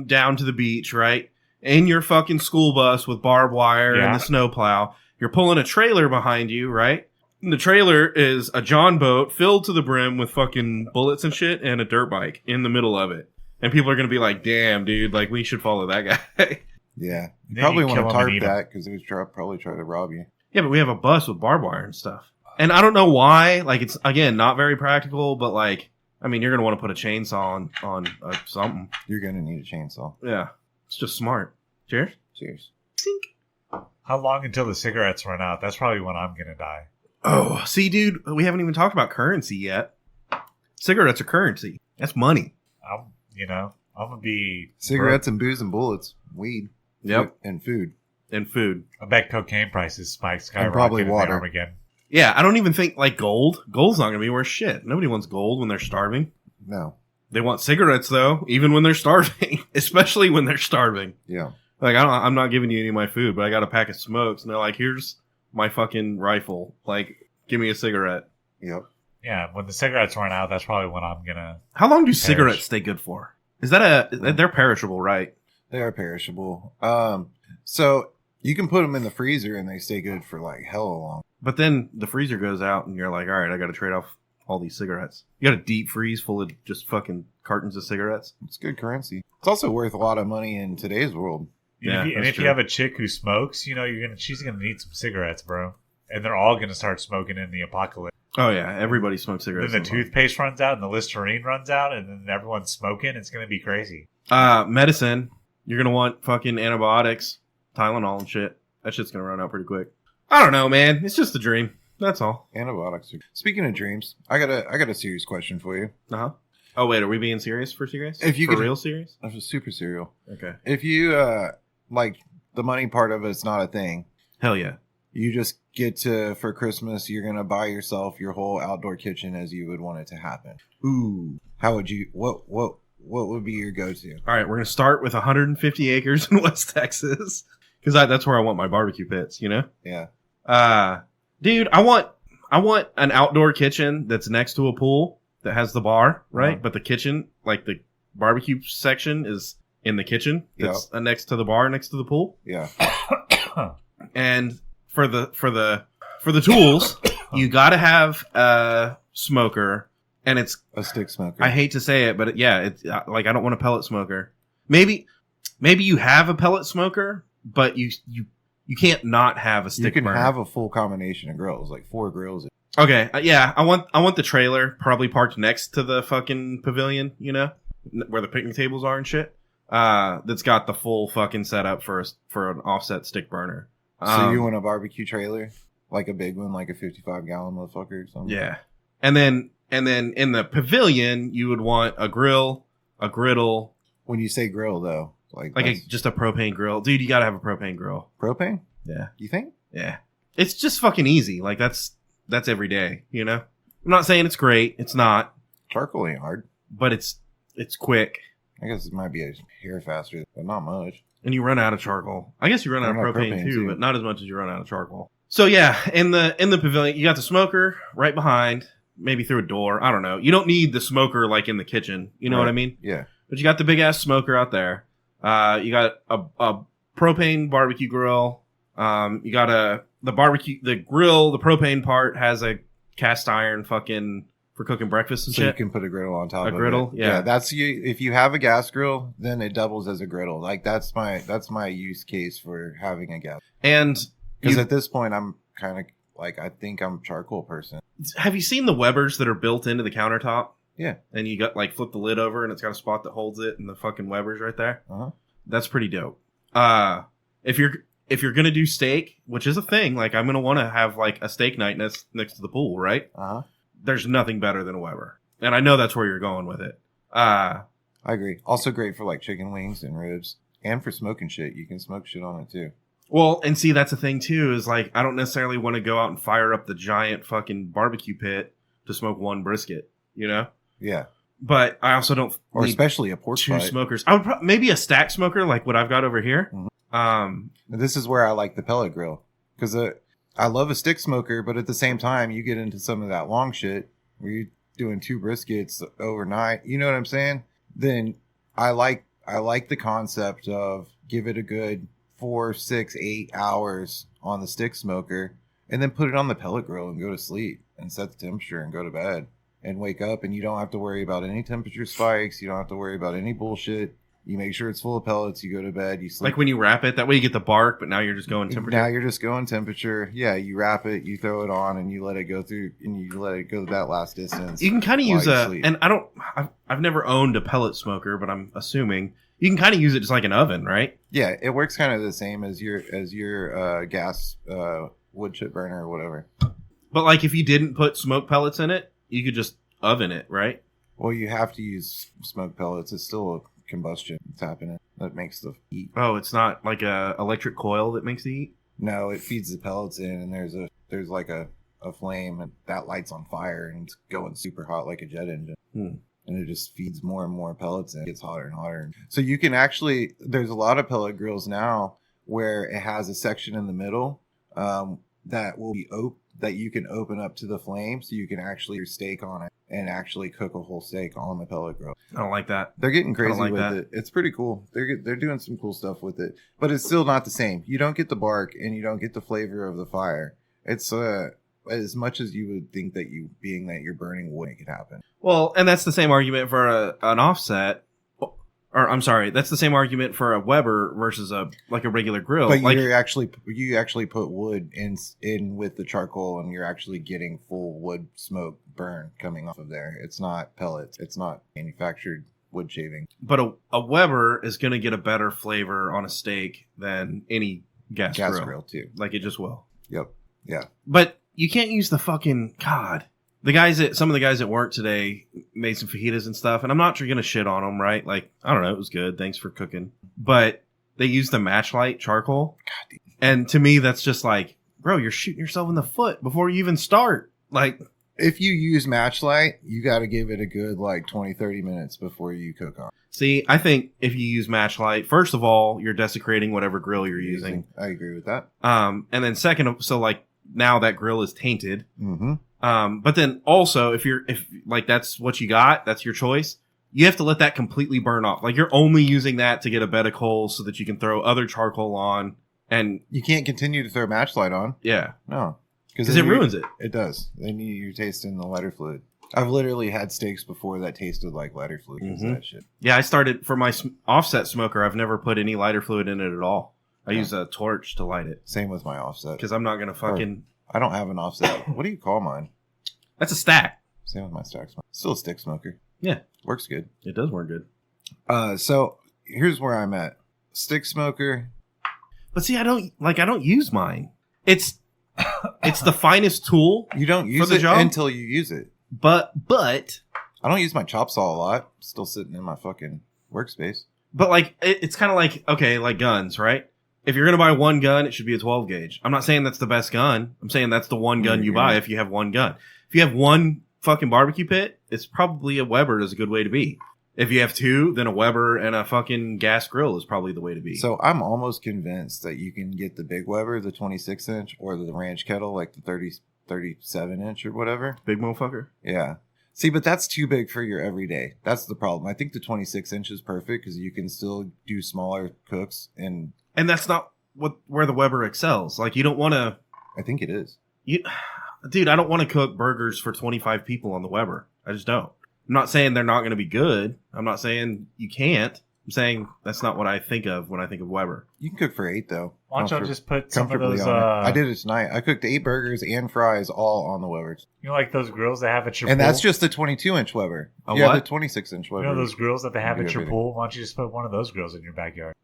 Speaker 3: down to the beach, right? In your fucking school bus with barbed wire
Speaker 2: Yeah.
Speaker 3: and the snowplow. You're pulling a trailer behind you, right? And the trailer is a John boat filled to the brim with fucking bullets and shit and a dirt bike in the middle of it. And people are going to be like, damn, dude, like, we should follow that guy.
Speaker 1: Yeah. You
Speaker 2: Then
Speaker 1: probably
Speaker 2: you
Speaker 1: want
Speaker 2: kill
Speaker 1: to
Speaker 2: 'em
Speaker 1: tarp
Speaker 2: and eat 'em.
Speaker 1: that because they would probably try to rob you.
Speaker 3: Yeah, but we have a bus with barbed wire and stuff. And I don't know why. Like, it's, again, not very practical, but, like, I mean, you're going to want to put a chainsaw on something.
Speaker 1: You're going to need a chainsaw.
Speaker 3: Yeah. It's just smart. Cheers.
Speaker 1: Cheers.
Speaker 2: How long until the cigarettes run out? That's probably when I'm gonna die.
Speaker 3: Oh, see, dude, we haven't even talked about currency yet. Cigarettes are currency. That's money.
Speaker 2: I'm gonna be
Speaker 1: Cigarettes and booze and bullets. Weed.
Speaker 3: Yep.
Speaker 1: And food.
Speaker 3: And food.
Speaker 2: I bet cocaine prices spike skyrocket
Speaker 1: And probably
Speaker 2: in
Speaker 1: water.
Speaker 2: Armageddon.
Speaker 3: Yeah, I don't even think, like, gold. Gold's not going to be worth shit. Nobody wants gold when they're starving.
Speaker 1: No.
Speaker 3: They want cigarettes, though, even when they're starving. Especially when they're starving.
Speaker 1: Yeah.
Speaker 3: Like, I'm not giving you any of my food, but I got a pack of smokes. And they're like, here's my fucking rifle. Like, give me a cigarette.
Speaker 1: Yep.
Speaker 2: Yeah, when the cigarettes run out, that's probably when I'm gonna.
Speaker 3: How long do
Speaker 2: Perish.
Speaker 3: cigarettes stay good for? Is that they're perishable, right?
Speaker 1: They are perishable. So you can put them in the freezer and they stay good for like hella long.
Speaker 3: But then the freezer goes out and you're like, all right, I got to trade off all these cigarettes. You got a deep freeze full of just fucking cartons of cigarettes.
Speaker 1: It's good currency. It's also worth a lot of money in today's world.
Speaker 3: Yeah,
Speaker 2: And
Speaker 3: that's
Speaker 2: if you
Speaker 3: true.
Speaker 2: have a chick who smokes, she's gonna need some cigarettes, bro. And they're all gonna start smoking in the apocalypse.
Speaker 3: Oh yeah, everybody smokes cigarettes.
Speaker 2: Then the toothpaste runs out and the Listerine runs out, and then everyone's smoking. It's gonna be crazy.
Speaker 3: Medicine. You're gonna want fucking antibiotics, Tylenol and shit. That shit's gonna run out pretty quick. I don't know, man. It's just a dream. That's all.
Speaker 1: Antibiotics. Speaking of dreams, I got a serious question for you.
Speaker 3: Uh huh. Oh wait, are we being serious for serious?
Speaker 1: If you
Speaker 3: for
Speaker 1: could-
Speaker 3: real serious?
Speaker 1: That's a super serial.
Speaker 3: Okay.
Speaker 1: If you like the money part of it's not a thing,
Speaker 3: Hell yeah.
Speaker 1: you just for Christmas, you're gonna buy yourself your whole outdoor kitchen as you would want it to happen.
Speaker 3: Ooh.
Speaker 1: How would you? What would be your go-to?
Speaker 3: All right, we're gonna start with 150 acres in West Texas because that's where I want my barbecue pits. You know.
Speaker 1: Yeah.
Speaker 3: Dude, I want an outdoor kitchen that's next to a pool that has the bar, right?
Speaker 1: Uh-huh.
Speaker 3: But the kitchen, like the barbecue section, is in the kitchen. That's next to the bar, next to the pool.
Speaker 1: Yeah.
Speaker 3: And for the tools, you got to have a smoker, and it's
Speaker 1: A stick smoker.
Speaker 3: I hate to say it, but it's like I don't want a pellet smoker. Maybe you have a pellet smoker, but you can't not have a stick
Speaker 1: You can
Speaker 3: burner.
Speaker 1: have a full combination of grills, like 4 grills.
Speaker 3: Okay, yeah, I want the trailer probably parked next to the fucking pavilion, you know, where the picnic tables are and shit. That's got the full fucking setup for an offset stick burner.
Speaker 1: So you want a barbecue trailer, like a big one, like a 55-gallon motherfucker or something?
Speaker 3: Yeah, and then in the pavilion you would want a grill, a griddle.
Speaker 1: When you say grill, though, like
Speaker 3: Just a propane grill, dude. You gotta have a propane grill.
Speaker 1: propane?
Speaker 3: Yeah,
Speaker 1: You think?
Speaker 3: yeah. It's just fucking easy. Like that's every day. You know. I'm not saying it's great. It's not,
Speaker 1: Charcoal ain't hard.
Speaker 3: but it's quick.
Speaker 1: I guess it might be a hair faster, but not much.
Speaker 3: And you run out of charcoal. I guess you run out of
Speaker 1: Run out of
Speaker 3: propane,
Speaker 1: propane,
Speaker 3: too,
Speaker 1: too.
Speaker 3: but not as much as you run out of charcoal. So yeah, in the pavilion, you got the smoker right behind, maybe through a door. I don't know. You don't need the smoker like in the kitchen. You know
Speaker 1: Right.
Speaker 3: what I mean?
Speaker 1: Yeah.
Speaker 3: But you got the big ass smoker out there. You got a propane barbecue grill. You got the grill. The propane part has a cast iron fucking for cooking breakfast and
Speaker 1: So
Speaker 3: shit.
Speaker 1: you can put a griddle on top
Speaker 3: A
Speaker 1: of
Speaker 3: griddle?
Speaker 1: it.
Speaker 3: Yeah.
Speaker 1: That's you. If you have a gas grill, then it doubles as a griddle. Like that's my use case for having a gas.
Speaker 3: And
Speaker 1: Because
Speaker 3: you-
Speaker 1: at this point, I'm kind of like, I think I'm a charcoal person.
Speaker 3: have you seen the Webers that are built into the countertop?
Speaker 1: Yeah.
Speaker 3: And you got like flip the lid over and it's got a spot that holds it and the fucking Webers right there.
Speaker 1: Uh-huh.
Speaker 3: That's pretty dope. If you're gonna do steak, which is a thing, like I'm gonna want to have like a steak night next to the pool, right?
Speaker 1: Uh-huh.
Speaker 3: There's nothing better than a Weber, and I know that's where you're going with it.
Speaker 1: I agree. Also great for like chicken wings and ribs, and for smoking shit. You can smoke shit on it too.
Speaker 3: Well, and see, that's the thing too, is like I don't necessarily want to go out and fire up the giant fucking barbecue pit to smoke one brisket, you know.
Speaker 1: Yeah.
Speaker 3: But I also don't
Speaker 1: Or
Speaker 3: need
Speaker 1: especially a pork
Speaker 3: two
Speaker 1: butt.
Speaker 3: smokers. I would maybe a stack smoker like what I've got over here.
Speaker 1: This is where I like the pellet grill because I love a stick smoker, but at the same time, you get into some of that long shit where you're doing 2 briskets overnight. You know what I'm saying? Then I like the concept of give it a good 4, 6, 8 hours on the stick smoker, and then put it on the pellet grill and go to sleep and set the temperature and go to bed and wake up, and you don't have to worry about any temperature spikes. You don't have to worry about any bullshit. You make sure it's full of pellets. You go to bed. You sleep.
Speaker 3: Like when you wrap it, that way you get the bark, but now you're just going temperature.
Speaker 1: Now you're just going temperature. Yeah, you wrap it, you throw it on, and you let it go through, and you let it go that last distance.
Speaker 3: You can kind of
Speaker 1: while
Speaker 3: use
Speaker 1: you
Speaker 3: a,
Speaker 1: sleep.
Speaker 3: and I've never owned a pellet smoker, but I'm assuming you can kind of use it just like an oven, right?
Speaker 1: Yeah, it works kind of the same as your gas wood chip burner or whatever.
Speaker 3: But like if you didn't put smoke pellets in it, you could just oven it, right?
Speaker 1: Well, you have to use smoke pellets. It's still a combustion that's happening that makes the heat.
Speaker 3: Oh, it's not like a electric coil that makes the heat?
Speaker 1: No, it feeds the pellets in, and there's like a flame, and that lights on fire, and it's going super hot like a jet engine. And it just feeds more and more pellets in. It gets hotter and hotter. So you can actually, there's a lot of pellet grills now where it has a section in the middle that will be that you can open up to the flame, so you can actually your steak on it and actually cook a whole steak on the pellet grill.
Speaker 3: I don't like that.
Speaker 1: They're getting crazy
Speaker 3: like
Speaker 1: with
Speaker 3: that.
Speaker 1: it. It's pretty cool. They're doing some cool stuff with it, but it's still not the same. You don't get the bark and you don't get the flavor of the fire. It's as much as you would think that you're burning wood make it happen.
Speaker 3: Well, and that's the same argument for an offset. Or I'm sorry, that's the same argument for a Weber versus a regular grill.
Speaker 1: But
Speaker 3: Like,
Speaker 1: you actually put wood in with the charcoal, and you're actually getting full wood smoke burn coming off of there. It's not pellets. It's not manufactured wood shaving.
Speaker 3: but a Weber is going to get a better flavor on a steak than any gas grill.
Speaker 1: Too.
Speaker 3: Like it just will.
Speaker 1: Yep. Yeah.
Speaker 3: But you can't use the fucking God. Some of the guys at work today made some fajitas and stuff, and I'm not going to shit on them, right? Like, I don't know, it was good. Thanks for cooking. But they used the matchlight charcoal. And to me, that's just like, bro, you're shooting yourself in the foot before you even start. Like,
Speaker 1: If you use matchlight, you got to give it a good like 20, 30 minutes before you cook on.
Speaker 3: see, I think if you use matchlight, first of all, you're desecrating whatever grill you're using.
Speaker 1: I agree with that.
Speaker 3: And then second, so like now that grill is tainted.
Speaker 1: Mm-hmm.
Speaker 3: But then also if like that's what you got, that's your choice. You have to let that completely burn off. Like you're only using that to get a bed of coals so that you can throw other charcoal on. And
Speaker 1: You can't continue to throw matchlight on.
Speaker 3: yeah,
Speaker 1: No.
Speaker 3: because it ruins it.
Speaker 1: It does. Then you're tasting the lighter fluid. I've literally had steaks before that tasted like lighter fluid because of that shit.
Speaker 3: Yeah, I started for my offset smoker. I've never put any lighter fluid in it at all. I use a torch to light it
Speaker 1: Same with my offset.
Speaker 3: because I'm not going to fucking...
Speaker 1: I don't have an offset. What do you call mine?
Speaker 3: That's a stack.
Speaker 1: Same with my stack smoker. Still a stick smoker.
Speaker 3: Yeah.
Speaker 1: Works good.
Speaker 3: It does work good.
Speaker 1: So here's where I'm at. Stick smoker.
Speaker 3: But see, I don't use mine. It's the finest tool,
Speaker 1: You don't use
Speaker 3: the
Speaker 1: it
Speaker 3: job?
Speaker 1: until you use it.
Speaker 3: but
Speaker 1: I don't use my chop saw a lot. Still sitting in my fucking workspace.
Speaker 3: like it's kind of like, okay, like guns, right? If you're going to buy one gun, it should be a 12 gauge. I'm not saying that's the best gun. I'm saying that's the one gun you buy if you have one gun. If you have one fucking barbecue pit, it's probably a Weber is a good way to be. If you have two, then a Weber and a fucking gas grill is probably the way to be.
Speaker 1: So I'm almost convinced that you can get the big Weber, the 26 inch, or the ranch kettle, like the 37 inch or whatever.
Speaker 3: Big motherfucker.
Speaker 1: Yeah. See, but that's too big for your everyday. That's the problem. I think the 26 inch is perfect because you can still do smaller cooks, and
Speaker 3: And that's not where the Weber excels. Like, you don't want to...
Speaker 1: I think it is.
Speaker 3: Dude, I don't want to cook burgers for 25 people on the Weber. I just don't. I'm not saying they're not going to be good. I'm not saying you can't. I'm saying that's not what I think of when I think of Weber.
Speaker 1: You can cook for 8 though.
Speaker 2: Why don't y'all just put some of
Speaker 1: Comfortably
Speaker 2: those,
Speaker 1: on it. I did it tonight. I cooked 8 burgers and fries all on the Webers,
Speaker 2: you know, like those grills they have at your
Speaker 1: and
Speaker 2: pool?
Speaker 1: that's just the 22 inch Weber.
Speaker 3: A
Speaker 1: Yeah,
Speaker 3: what?
Speaker 1: the 26 inch
Speaker 2: You
Speaker 1: Weber.
Speaker 2: know those grills that they have
Speaker 1: Do
Speaker 2: at your
Speaker 1: everything.
Speaker 2: pool? Why don't you just put one of those grills in your backyard?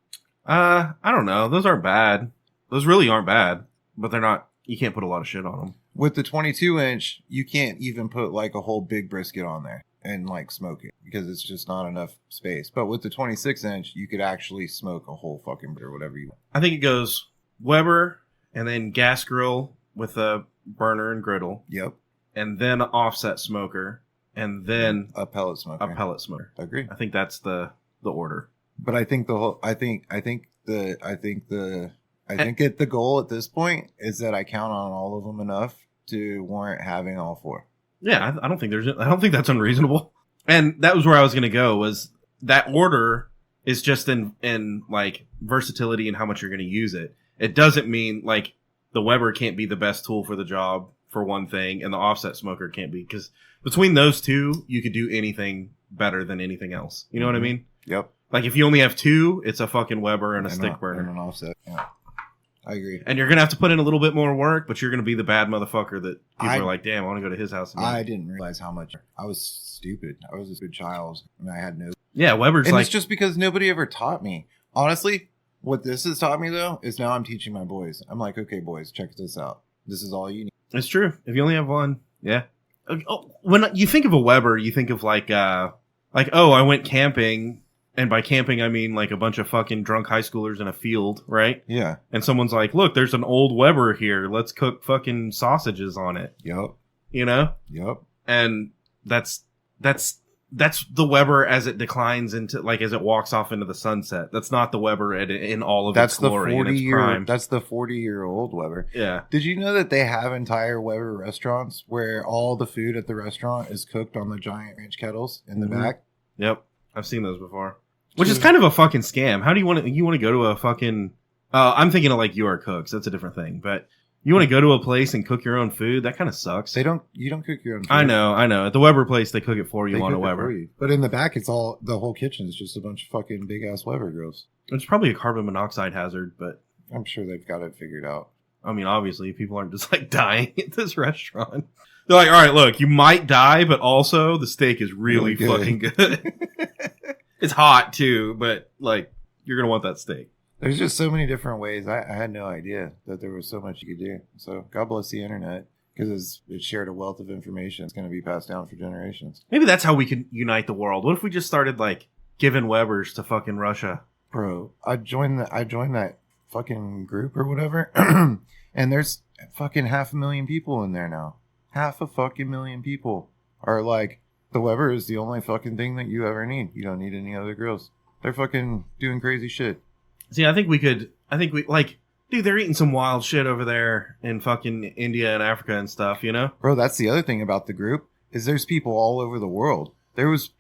Speaker 3: I don't know. Those aren't bad. Those really aren't bad. But they're not... You can't put a lot of shit on them.
Speaker 1: With the 22 inch, you can't even put like a whole big brisket on there and like smoke it because it's just not enough space. But with the 26 inch, you could actually smoke a whole fucking or whatever you want.
Speaker 3: I think it goes Weber and then gas grill with a burner and griddle.
Speaker 1: Yep.
Speaker 3: And then an offset smoker. And then
Speaker 1: A pellet smoker.
Speaker 3: a pellet smoker.
Speaker 1: Agree.
Speaker 3: I think that's the order.
Speaker 1: But I think the whole, I think the goal at this point is that I count on all of them enough to warrant having all 4.
Speaker 3: Yeah, I don't think that's unreasonable. And that was where I was going to go, was that order is just in like versatility and how much you're going to use it. It doesn't mean like the Weber can't be the best tool for the job for one thing and the offset smoker can't be, because between those two, you could do anything better than anything else. You know what I mean?
Speaker 1: Yep.
Speaker 3: Like if you only have 2, it's a fucking Weber and a stick
Speaker 1: And
Speaker 3: burner.
Speaker 1: an offset. Yeah. I agree.
Speaker 3: And you're going to have to put in a little bit more work, but you're going to be the bad motherfucker that people
Speaker 1: I-
Speaker 3: are like, damn, I want to go to his house.
Speaker 1: I didn't realize how much I was stupid. I was a good child and I had no.
Speaker 3: Yeah, Weber's
Speaker 1: And
Speaker 3: like,
Speaker 1: it's just because nobody ever taught me. Honestly, what this has taught me though is now I'm teaching my boys. I'm like, okay, boys, check this out. This is all you need.
Speaker 3: it's true. If you only have one, yeah. When you think of a Weber, you think of like, oh, I went camping. And by camping, I mean like a bunch of fucking drunk high schoolers in a field, right?
Speaker 1: Yeah.
Speaker 3: And someone's like, look, there's an old Weber here. Let's cook fucking sausages on it.
Speaker 1: Yep.
Speaker 3: You know?
Speaker 1: Yep.
Speaker 3: And that's the Weber as it declines into, like, as it walks off into the sunset. That's not the Weber in all of
Speaker 1: That's
Speaker 3: its
Speaker 1: the
Speaker 3: glory and its
Speaker 1: 40-year.
Speaker 3: prime.
Speaker 1: That's the 40-year-old Weber.
Speaker 3: Yeah.
Speaker 1: Did you know that they have entire Weber restaurants where all the food at the restaurant is cooked on the giant ranch kettles in the
Speaker 3: Mhm.
Speaker 1: back?
Speaker 3: Yep. I've seen those before. Which is kind of a fucking scam. How do you want to go to a fucking, I'm thinking of like UR Cooks. That's a different thing. But you want to go to a place and cook your own food? That kind of sucks.
Speaker 1: You don't cook your own food.
Speaker 3: I know. At the Weber place, they cook it for you
Speaker 1: They
Speaker 3: on a
Speaker 1: cook it
Speaker 3: Weber.
Speaker 1: for you. But in the back, it's all, the whole kitchen is just a bunch of fucking big ass Weber grills.
Speaker 3: It's probably a carbon monoxide hazard, but
Speaker 1: I'm sure they've got it figured out.
Speaker 3: I mean, obviously, people aren't just like dying at this restaurant. They're like, all right, look, you might die, but also the steak is really
Speaker 1: Really
Speaker 3: fucking good. It's hot too, but like, you're going to want that steak.
Speaker 1: There's just so many different ways. I had no idea that there was so much you could do. So God bless the internet because it's shared a wealth of information. It's going to be passed down for generations.
Speaker 3: Maybe that's how we can unite the world. What if we just started like giving Webers to fucking Russia?
Speaker 1: Bro, I joined that fucking group or whatever. And there's fucking 500,000 people in there now. 500,000 people are like, the Weber is the only fucking thing that you ever need. You don't need any other girls. They're fucking doing crazy shit.
Speaker 3: See, dude, they're eating some wild shit over there in fucking India and Africa and stuff, you know?
Speaker 1: Bro, that's the other thing about the group, is there's people all over the world. There was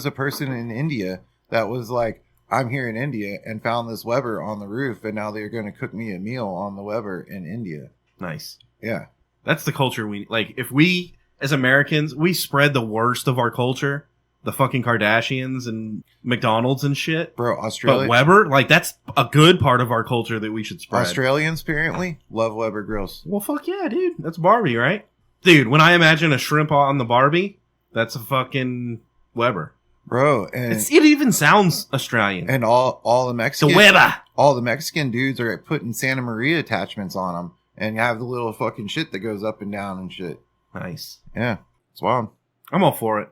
Speaker 1: a person in India that was like, I'm here in India and found this Weber on the roof, and now they're going to cook me a meal on the Weber in India.
Speaker 3: Nice.
Speaker 1: Yeah.
Speaker 3: That's the culture if we, as Americans, we spread the worst of our culture, the fucking Kardashians and McDonald's and shit.
Speaker 1: Bro, Australia.
Speaker 3: But Weber, like, that's a good part of our culture that we should spread.
Speaker 1: Australians, apparently, love Weber grills.
Speaker 3: Well, fuck yeah, dude. That's Barbie, right? Dude, when I imagine a shrimp on the Barbie, that's a fucking Weber.
Speaker 1: Bro, and
Speaker 3: it even sounds Australian.
Speaker 1: And all the Mexican...
Speaker 3: The Weber!
Speaker 1: All the Mexican dudes are putting Santa Maria attachments on them. And you have the little fucking shit that goes up and down and shit.
Speaker 3: Nice.
Speaker 1: Yeah, it's wild.
Speaker 3: I'm all for it.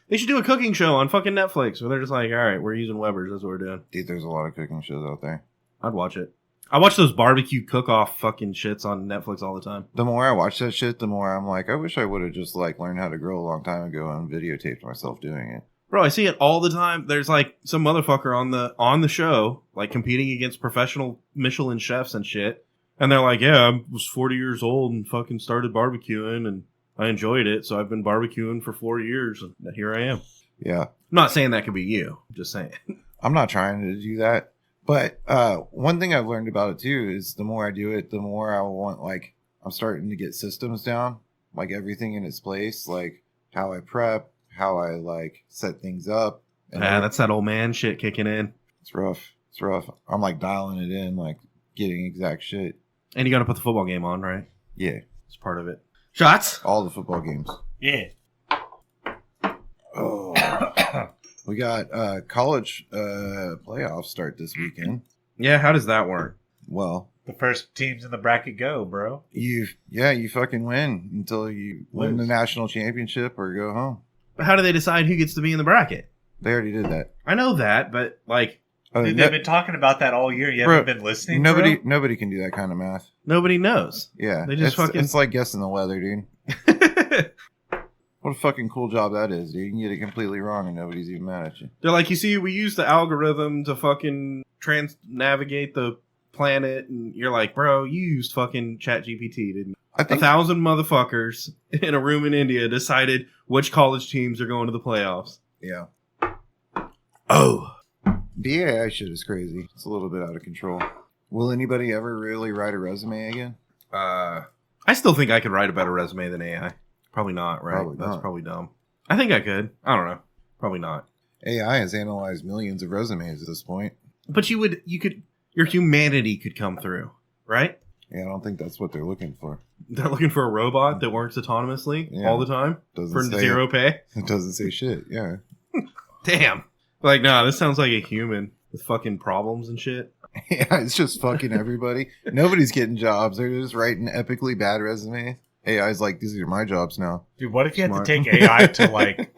Speaker 3: They should do a cooking show on fucking Netflix where they're just like, all right, we're using Webers. That's what we're doing.
Speaker 1: Dude, there's a lot of cooking shows out there.
Speaker 3: I'd watch it. I watch those barbecue cook-off fucking shits on Netflix all the time.
Speaker 1: The more I watch that shit, the more I'm like, I wish I would have just like learned how to grill a long time ago and videotaped myself doing it.
Speaker 3: Bro, I see it all the time. There's like some motherfucker on the show, like competing against professional Michelin chefs and shit. And they're like, yeah, I was 40 years old and fucking started barbecuing and I enjoyed it. So I've been barbecuing for 4 years and here I am.
Speaker 1: Yeah.
Speaker 3: I'm not saying that could be you. I'm just saying.
Speaker 1: I'm not trying to do that. But one thing I've learned about it too is the more I do it, the more I want, like, I'm starting to get systems down, like everything in its place, like how I prep, how I like set things up.
Speaker 3: And that's that old man shit kicking in.
Speaker 1: It's rough. It's rough. I'm like dialing it in, like getting exact shit.
Speaker 3: And you got to put the football game on, right?
Speaker 1: Yeah.
Speaker 3: It's part of it. Shots?
Speaker 1: All the football games.
Speaker 2: Yeah.
Speaker 1: Oh. We got college playoffs start this weekend.
Speaker 3: Yeah, how does that work?
Speaker 1: Well,
Speaker 2: the first teams in the bracket go, bro.
Speaker 1: You fucking win until you win the national championship or go home.
Speaker 3: But how do they decide who gets to be in the bracket?
Speaker 1: They already did that.
Speaker 3: I know that, but like...
Speaker 2: Dude, they've been talking about that all year. You haven't been listening,
Speaker 1: Nobody
Speaker 2: bro?
Speaker 1: can do that kind of math.
Speaker 3: Nobody knows.
Speaker 1: Yeah.
Speaker 3: They just
Speaker 1: it's like guessing the weather, dude. What a fucking cool job that is, dude. You can get it completely wrong and nobody's even mad at you.
Speaker 3: They're like, you see, we use the algorithm to fucking navigate the planet, and you're like, bro, you used fucking ChatGPT, didn't you? I think 1,000 motherfuckers in a room in India decided which college teams are going to the playoffs.
Speaker 1: Yeah.
Speaker 3: Oh.
Speaker 1: The AI shit is crazy. It's a little bit out of control. Will anybody ever really write a resume again?
Speaker 3: I still think I could write a better resume than AI. Probably not, right? That's probably dumb. I think I could. I don't know. Probably not.
Speaker 1: AI has analyzed millions of resumes at this point.
Speaker 3: But your humanity could come through, right?
Speaker 1: Yeah, I don't think that's what they're looking for.
Speaker 3: They're looking for a robot that works autonomously all the time for zero pay.
Speaker 1: It doesn't say shit, yeah.
Speaker 3: Damn. Like, nah, this sounds like a human with fucking problems and shit.
Speaker 1: Yeah, it's just fucking everybody. Nobody's getting jobs. They're just writing epically bad resumes. AI's like, these are my jobs now.
Speaker 2: Dude, what if you had to take AI to like...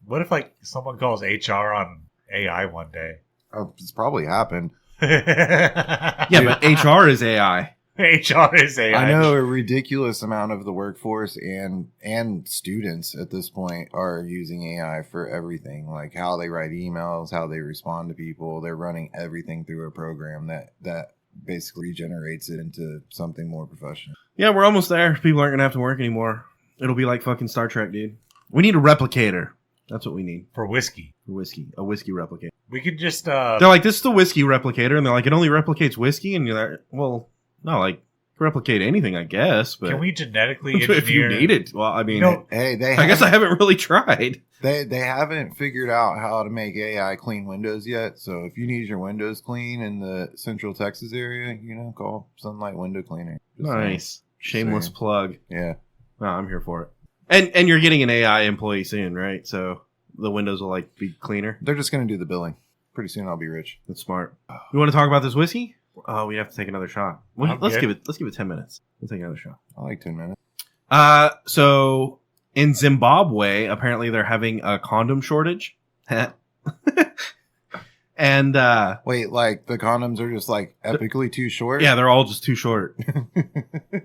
Speaker 2: What if like someone calls HR on AI one day?
Speaker 1: Oh, it's probably happened.
Speaker 3: Yeah, but HR is AI.
Speaker 2: HR is AI.
Speaker 1: I know a ridiculous amount of the workforce and students at this point are using AI for everything, like how they write emails, how they respond to people. They're running everything through a program that basically regenerates it into something more professional.
Speaker 3: Yeah, we're almost there. People aren't gonna have to work anymore. It'll be like fucking Star Trek, dude. We need a replicator. That's what we need.
Speaker 2: For whiskey.
Speaker 3: A whiskey replicator.
Speaker 2: We could just
Speaker 3: They're like, this is the whiskey replicator, and they're like, it only replicates whiskey, and you're like, well, no, like, replicate anything, I guess. But
Speaker 2: can we genetically engineer?
Speaker 3: If you need it, well, I mean,
Speaker 1: hey,
Speaker 3: I guess I haven't really tried.
Speaker 1: They haven't figured out how to make AI clean windows yet. So if you need your windows clean in the Central Texas area, call Sunlight Window Cleaner.
Speaker 3: Nice, shameless plug.
Speaker 1: Yeah,
Speaker 3: no, I'm here for it. And you're getting an AI employee soon, right? So the windows will like be cleaner.
Speaker 1: They're just going to do the billing. Pretty soon I'll be rich.
Speaker 3: That's smart. You want to talk about this whiskey? Oh, we have to take another shot. Let's give it 10 minutes. We'll take another shot.
Speaker 1: I like 10 minutes.
Speaker 3: So in Zimbabwe, apparently they're having a condom shortage. And
Speaker 1: wait, like the condoms are just like epically too short?
Speaker 3: Yeah, they're all just too short.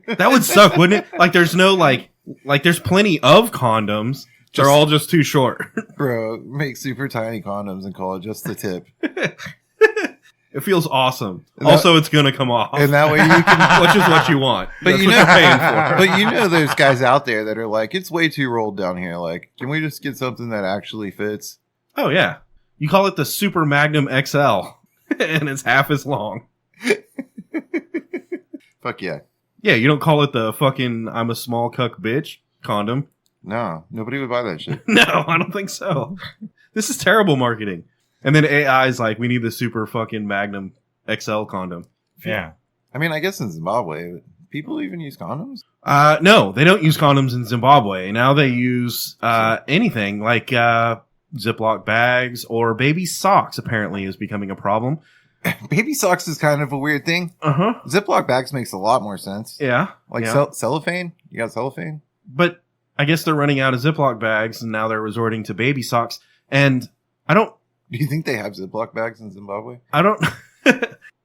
Speaker 3: That would suck, wouldn't it? Like, there's no, like there's plenty of condoms. They're all just too short.
Speaker 1: Bro, make super tiny condoms and call it just the tip.
Speaker 3: It feels awesome. Also, it's gonna come off.
Speaker 1: And that way you can...
Speaker 3: Which is what you want.
Speaker 1: But
Speaker 3: That's
Speaker 1: you
Speaker 3: what
Speaker 1: know,
Speaker 3: you're paying for.
Speaker 1: but you know there's guys out there that are like, it's way too rolled down here. Like, can we just get something that actually fits?
Speaker 3: Oh, yeah. You call it the Super Magnum XL. And it's half as long.
Speaker 1: Fuck yeah.
Speaker 3: Yeah, you don't call it the fucking I'm a small cuck bitch condom.
Speaker 1: No, nobody would buy that shit.
Speaker 3: No, I don't think so. This is terrible marketing. And then AI is like, we need the super fucking Magnum XL condom.
Speaker 2: Yeah.
Speaker 1: I mean, I guess in Zimbabwe, people even use condoms?
Speaker 3: No, they don't use condoms in Zimbabwe. Now they use anything like Ziploc bags or baby socks apparently is becoming a problem.
Speaker 1: Baby socks is kind of a weird thing.
Speaker 3: Uh-huh.
Speaker 1: Ziploc bags makes a lot more sense.
Speaker 3: Yeah.
Speaker 1: Like
Speaker 3: yeah.
Speaker 1: cellophane? You got cellophane?
Speaker 3: But I guess they're running out of Ziploc bags and now they're resorting to baby socks. And Do
Speaker 1: you think they have Ziploc bags in Zimbabwe?
Speaker 3: I don't...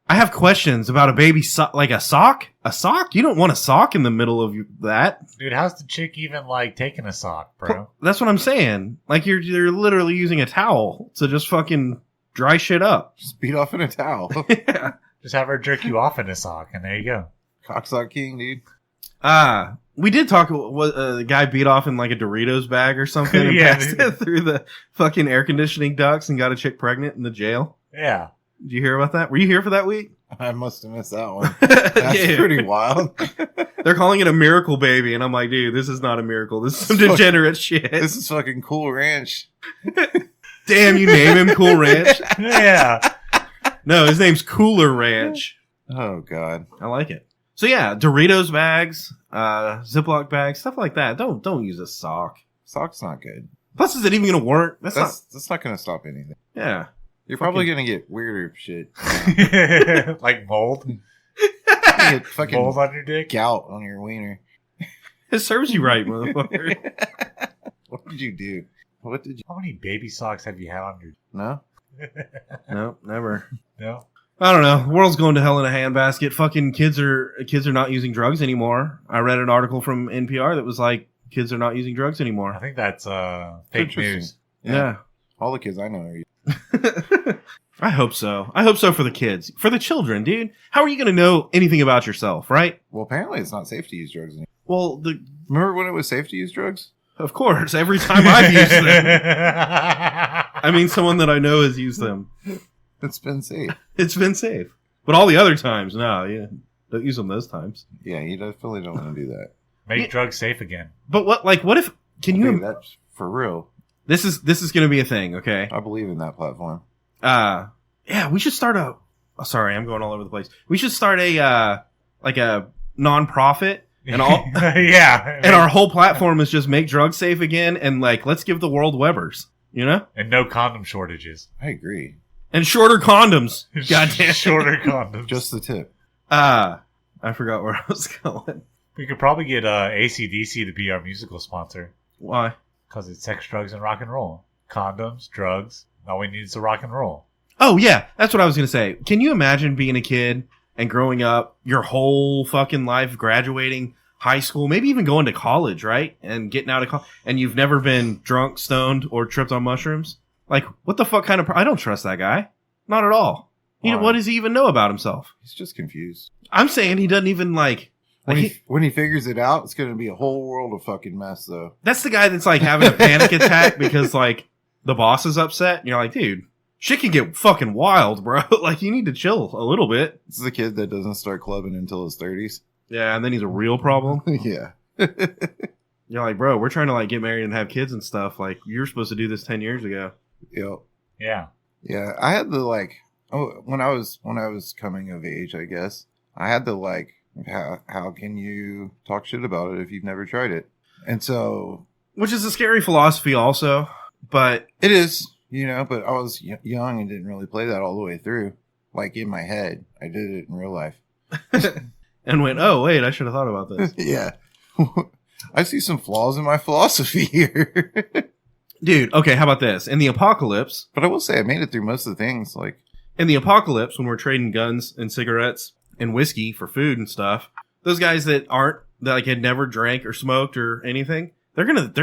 Speaker 3: I have questions about a baby sock. Like a sock? A sock? You don't want a sock in the middle of that.
Speaker 2: Dude, how's the chick even, like, taking a sock, bro?
Speaker 3: That's what I'm saying. Like, you're literally using a towel to just fucking dry shit up.
Speaker 1: Just beat off in a towel.
Speaker 3: Yeah.
Speaker 2: Just have her jerk you off in a sock, and there you go.
Speaker 1: Cocksock king, dude.
Speaker 3: We did talk. The guy beat off in like a Doritos bag or something and
Speaker 2: Yeah,
Speaker 3: passed
Speaker 2: dude.
Speaker 3: it through the fucking air conditioning ducts and got a chick pregnant in the jail.
Speaker 2: Yeah.
Speaker 3: Did you hear about that? Were you here for that week?
Speaker 1: I must have missed that one. That's
Speaker 3: Yeah.
Speaker 1: pretty wild.
Speaker 3: They're calling it a miracle baby, and I'm like, dude, this is not a miracle. This is some
Speaker 1: Fuck.
Speaker 3: degenerate shit.
Speaker 1: This is fucking Cool Ranch.
Speaker 3: Damn, you name him Cool Ranch?
Speaker 2: Yeah.
Speaker 3: No, his name's Cooler Ranch.
Speaker 1: Oh, God.
Speaker 3: I like it. So yeah, Doritos bags, Ziploc bags, stuff like that. Don't use a sock.
Speaker 1: Sock's not good.
Speaker 3: Plus, is it even going to work? That's
Speaker 1: not going to stop anything.
Speaker 3: Yeah.
Speaker 1: You're probably going to get weirder shit.
Speaker 2: Like mold?
Speaker 1: You get fucking
Speaker 2: Mold on your dick?
Speaker 1: gout on your wiener.
Speaker 3: It serves you right, motherfucker.
Speaker 1: What did you do? What did you...
Speaker 2: How many baby socks have you had on your...
Speaker 1: No?
Speaker 3: No, never.
Speaker 2: No?
Speaker 3: I don't know. The world's going to hell in a handbasket. Fucking kids are not using drugs anymore. I read an article from NPR that was like, kids are not using drugs
Speaker 2: I
Speaker 3: anymore.
Speaker 2: think that's fake
Speaker 1: Interesting.
Speaker 2: news.
Speaker 3: Yeah.
Speaker 1: All the kids I know are...
Speaker 3: I hope so. I hope so for the kids. For the children, dude. How are you going to know anything about yourself, right?
Speaker 1: Well, apparently it's not safe to use drugs anymore.
Speaker 3: Well,
Speaker 1: Remember when it was safe to use drugs?
Speaker 3: of course, every time I've used them. I mean, someone that I know has used them.
Speaker 1: It's been safe.
Speaker 3: It's been safe. But all the other times, no, yeah. Don't use them those times.
Speaker 1: Yeah, you definitely don't want to do that.
Speaker 2: Make
Speaker 3: Yeah.
Speaker 2: drugs safe again.
Speaker 3: But what if, can you,
Speaker 1: Dude, that's for real.
Speaker 3: this is going to be a thing, okay?
Speaker 1: I believe in that platform.
Speaker 3: Yeah, we should start sorry, I'm going all over the place. We should start a non-profit and all,
Speaker 2: Yeah.
Speaker 3: and our whole platform is just make drugs safe again and like, let's give the world Webbers, you know?
Speaker 2: And no condom shortages.
Speaker 1: I agree.
Speaker 3: And shorter condoms. Goddamn.
Speaker 2: Shorter condoms.
Speaker 1: Just the tip.
Speaker 3: I forgot where I was going.
Speaker 2: We could probably get AC/DC to be our musical sponsor.
Speaker 3: Why?
Speaker 2: Because it's sex, drugs, and rock and roll. Condoms, drugs. All we need is a rock and roll.
Speaker 3: Oh, yeah. That's what I was going to say. Can you imagine being a kid and growing up your whole fucking life, graduating high school, maybe even going to college, right? And getting out of college, and you've never been drunk, stoned, or tripped on mushrooms? Like, what the fuck kind of... I don't trust that guy. Not at all. You know,
Speaker 1: Why?
Speaker 3: what does he even know about himself?
Speaker 1: He's just confused.
Speaker 3: I'm saying he doesn't even, like...
Speaker 1: When he figures it out, it's going to be a whole world of fucking mess, though.
Speaker 3: That's the guy that's, like, having a panic attack because, like, the boss is upset. And you're like, dude, shit can get fucking wild, bro. Like, you need to chill a little bit.
Speaker 1: This is a kid that doesn't start clubbing until his 30s.
Speaker 3: Yeah, and then he's a real problem.
Speaker 1: Yeah.
Speaker 3: You're like, bro, we're trying to, like, get married and have kids and stuff. Like, you were supposed to do this 10 years ago.
Speaker 1: Yep.
Speaker 2: Yeah.
Speaker 1: Yeah, I had the when I was coming of age, I guess I had the how can you talk shit about it if you've never tried it? And so,
Speaker 3: Which is a scary philosophy also, but
Speaker 1: it is, but I was young and didn't really play that all the way through. Like in my head, I did it in real life.
Speaker 3: and went, oh wait, I should have thought about this.
Speaker 1: Yeah. I see some flaws in my philosophy here.
Speaker 3: Dude, okay, how about this? In the apocalypse,
Speaker 1: But I will say I made it through most of the things. Like,
Speaker 3: when we're trading guns and cigarettes and whiskey for food and stuff, those guys that like had never drank or smoked or anything, they're not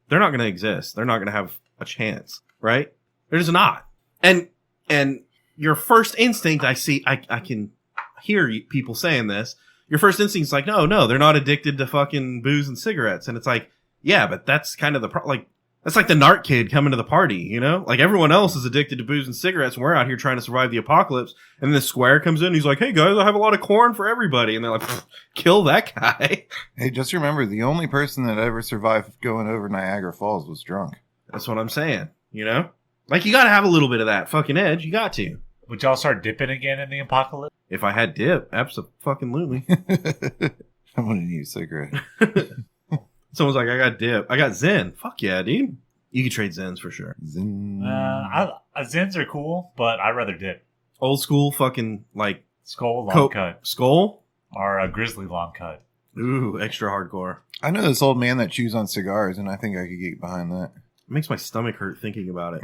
Speaker 3: gonna exist. They're not gonna have a chance, right? They're just not. And your first instinct, I can hear people saying this. Your first instinct is like, no, they're not addicted to fucking booze and cigarettes. And it's like, yeah, but that's kind of that's like the narc kid coming to the party, you know? Like everyone else is addicted to booze and cigarettes, and we're out here trying to survive the apocalypse. And then the square comes in, and he's like, hey guys, I have a lot of corn for everybody. And they're like, kill that guy.
Speaker 1: Hey, just remember, the only person that ever survived going over Niagara Falls was drunk.
Speaker 3: That's what I'm saying, you know? Like you gotta have a little bit of that fucking edge. You got to.
Speaker 2: Would y'all start dipping again in the apocalypse?
Speaker 3: If I had dip, absolutely.
Speaker 1: I'm gonna need a cigarette.
Speaker 3: Someone's like, I got dip. I got Zen. Fuck yeah, dude. You can trade Zens for sure.
Speaker 1: Zen.
Speaker 2: Zens are cool, but I'd rather dip.
Speaker 3: Old school fucking like
Speaker 2: Skull long cut.
Speaker 3: Skull?
Speaker 2: Or a grizzly long cut.
Speaker 3: Ooh, extra hardcore.
Speaker 1: I know this old man that chews on cigars, and I think I could get behind that.
Speaker 3: It makes my stomach hurt thinking about it.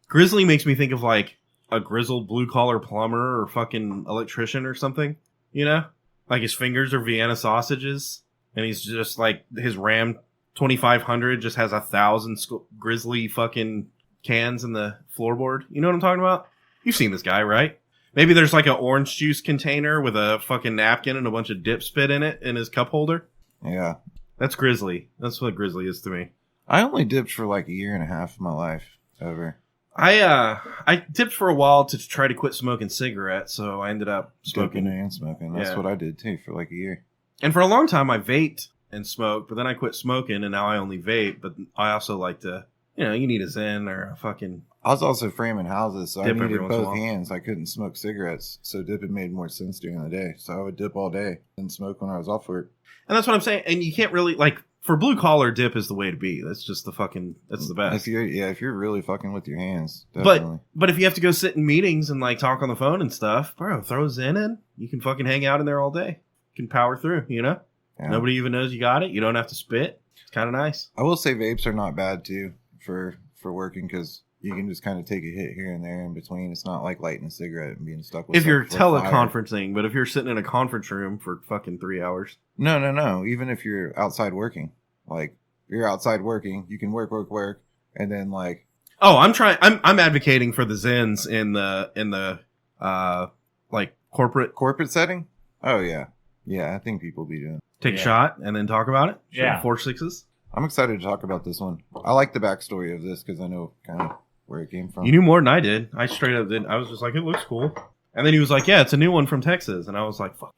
Speaker 3: Grizzly makes me think of like a grizzled blue collar plumber or fucking electrician or something, you know? Like his fingers are Vienna sausages, and he's just like his Ram 2500 just has 1,000 grizzly fucking cans in the floorboard. You know what I'm talking about? You've seen this guy, right? Maybe there's like an orange juice container with a fucking napkin and a bunch of dip spit in it in his cup holder.
Speaker 1: Yeah.
Speaker 3: That's Grizzly. That's what Grizzly is to me.
Speaker 1: I only dipped for like a year and a half of my life ever.
Speaker 3: I dipped for a while to try to quit smoking cigarettes, so I ended up smoking.
Speaker 1: Dipping and smoking. That's what I did too for like a year.
Speaker 3: And for a long time I vaped and smoked, but then I quit smoking and now I only vape, but I also like to, you know, you need a Zen or a fucking...
Speaker 1: I was also framing houses, so I
Speaker 3: Dip
Speaker 1: needed
Speaker 3: every once in a
Speaker 1: both
Speaker 3: while.
Speaker 1: hands. I couldn't smoke cigarettes, so dipping made more sense during the day. So I would dip all day and smoke when I was off work.
Speaker 3: And that's what I'm saying. And you can't really, like, for blue collar, dip is the way to be. That's just the fucking, that's the best.
Speaker 1: If you're really fucking with your hands, definitely.
Speaker 3: But if you have to go sit in meetings and, like, talk on the phone and stuff, bro, throw a Zen in. You can fucking hang out in there all day. You can power through, you know?
Speaker 1: Yeah.
Speaker 3: Nobody even knows you got it. You don't have to spit. It's kind of nice.
Speaker 1: I will say vapes are not bad, too, for working, because you can just kind of take a hit here and there in between. It's not like lighting a cigarette and being stuck with
Speaker 3: If you're
Speaker 1: with fire.
Speaker 3: teleconferencing, but if you're sitting in a conference room for fucking 3 hours.
Speaker 1: No. Even if you're outside working. Like, you're outside working, you can work, and then, like...
Speaker 3: Oh, I'm advocating for the Zens in the like
Speaker 1: Corporate setting? Oh, yeah. Yeah, I think people be doing it.
Speaker 3: take a shot and then talk about it. Sure,
Speaker 2: Yeah.
Speaker 3: 4 6s.
Speaker 1: I'm excited to talk about this one. I like the backstory of this because I know kind of where it came from.
Speaker 3: You knew more than I did. I straight up did. I was just like, it looks cool. And then he was like, yeah, it's a new one from Texas. And I was like, fuck.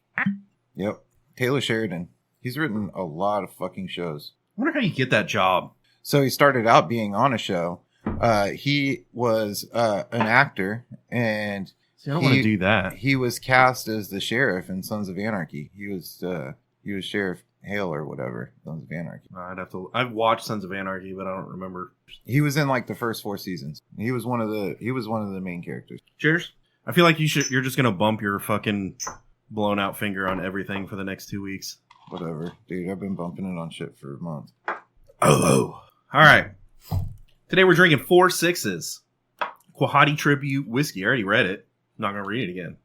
Speaker 1: Yep. Taylor Sheridan. He's written a lot of fucking shows.
Speaker 3: I wonder how you get that job.
Speaker 1: So he started out being on a show. He was an actor, and
Speaker 3: See, I don't want to do that.
Speaker 1: he was cast as the sheriff in Sons of Anarchy. He was Sheriff Hale or whatever, Sons of Anarchy.
Speaker 3: I've watched Sons of Anarchy, but I don't remember.
Speaker 1: He was in like the first 4 seasons. He was one of the main characters.
Speaker 3: Cheers. I feel like you're just gonna bump your fucking blown out finger on everything for the next 2 weeks.
Speaker 1: Whatever, dude. I've been bumping it on shit for months.
Speaker 3: Oh. All right. Today we're drinking 4 6s. Quahati Tribute Whiskey. I already read it. I'm not going to read it again.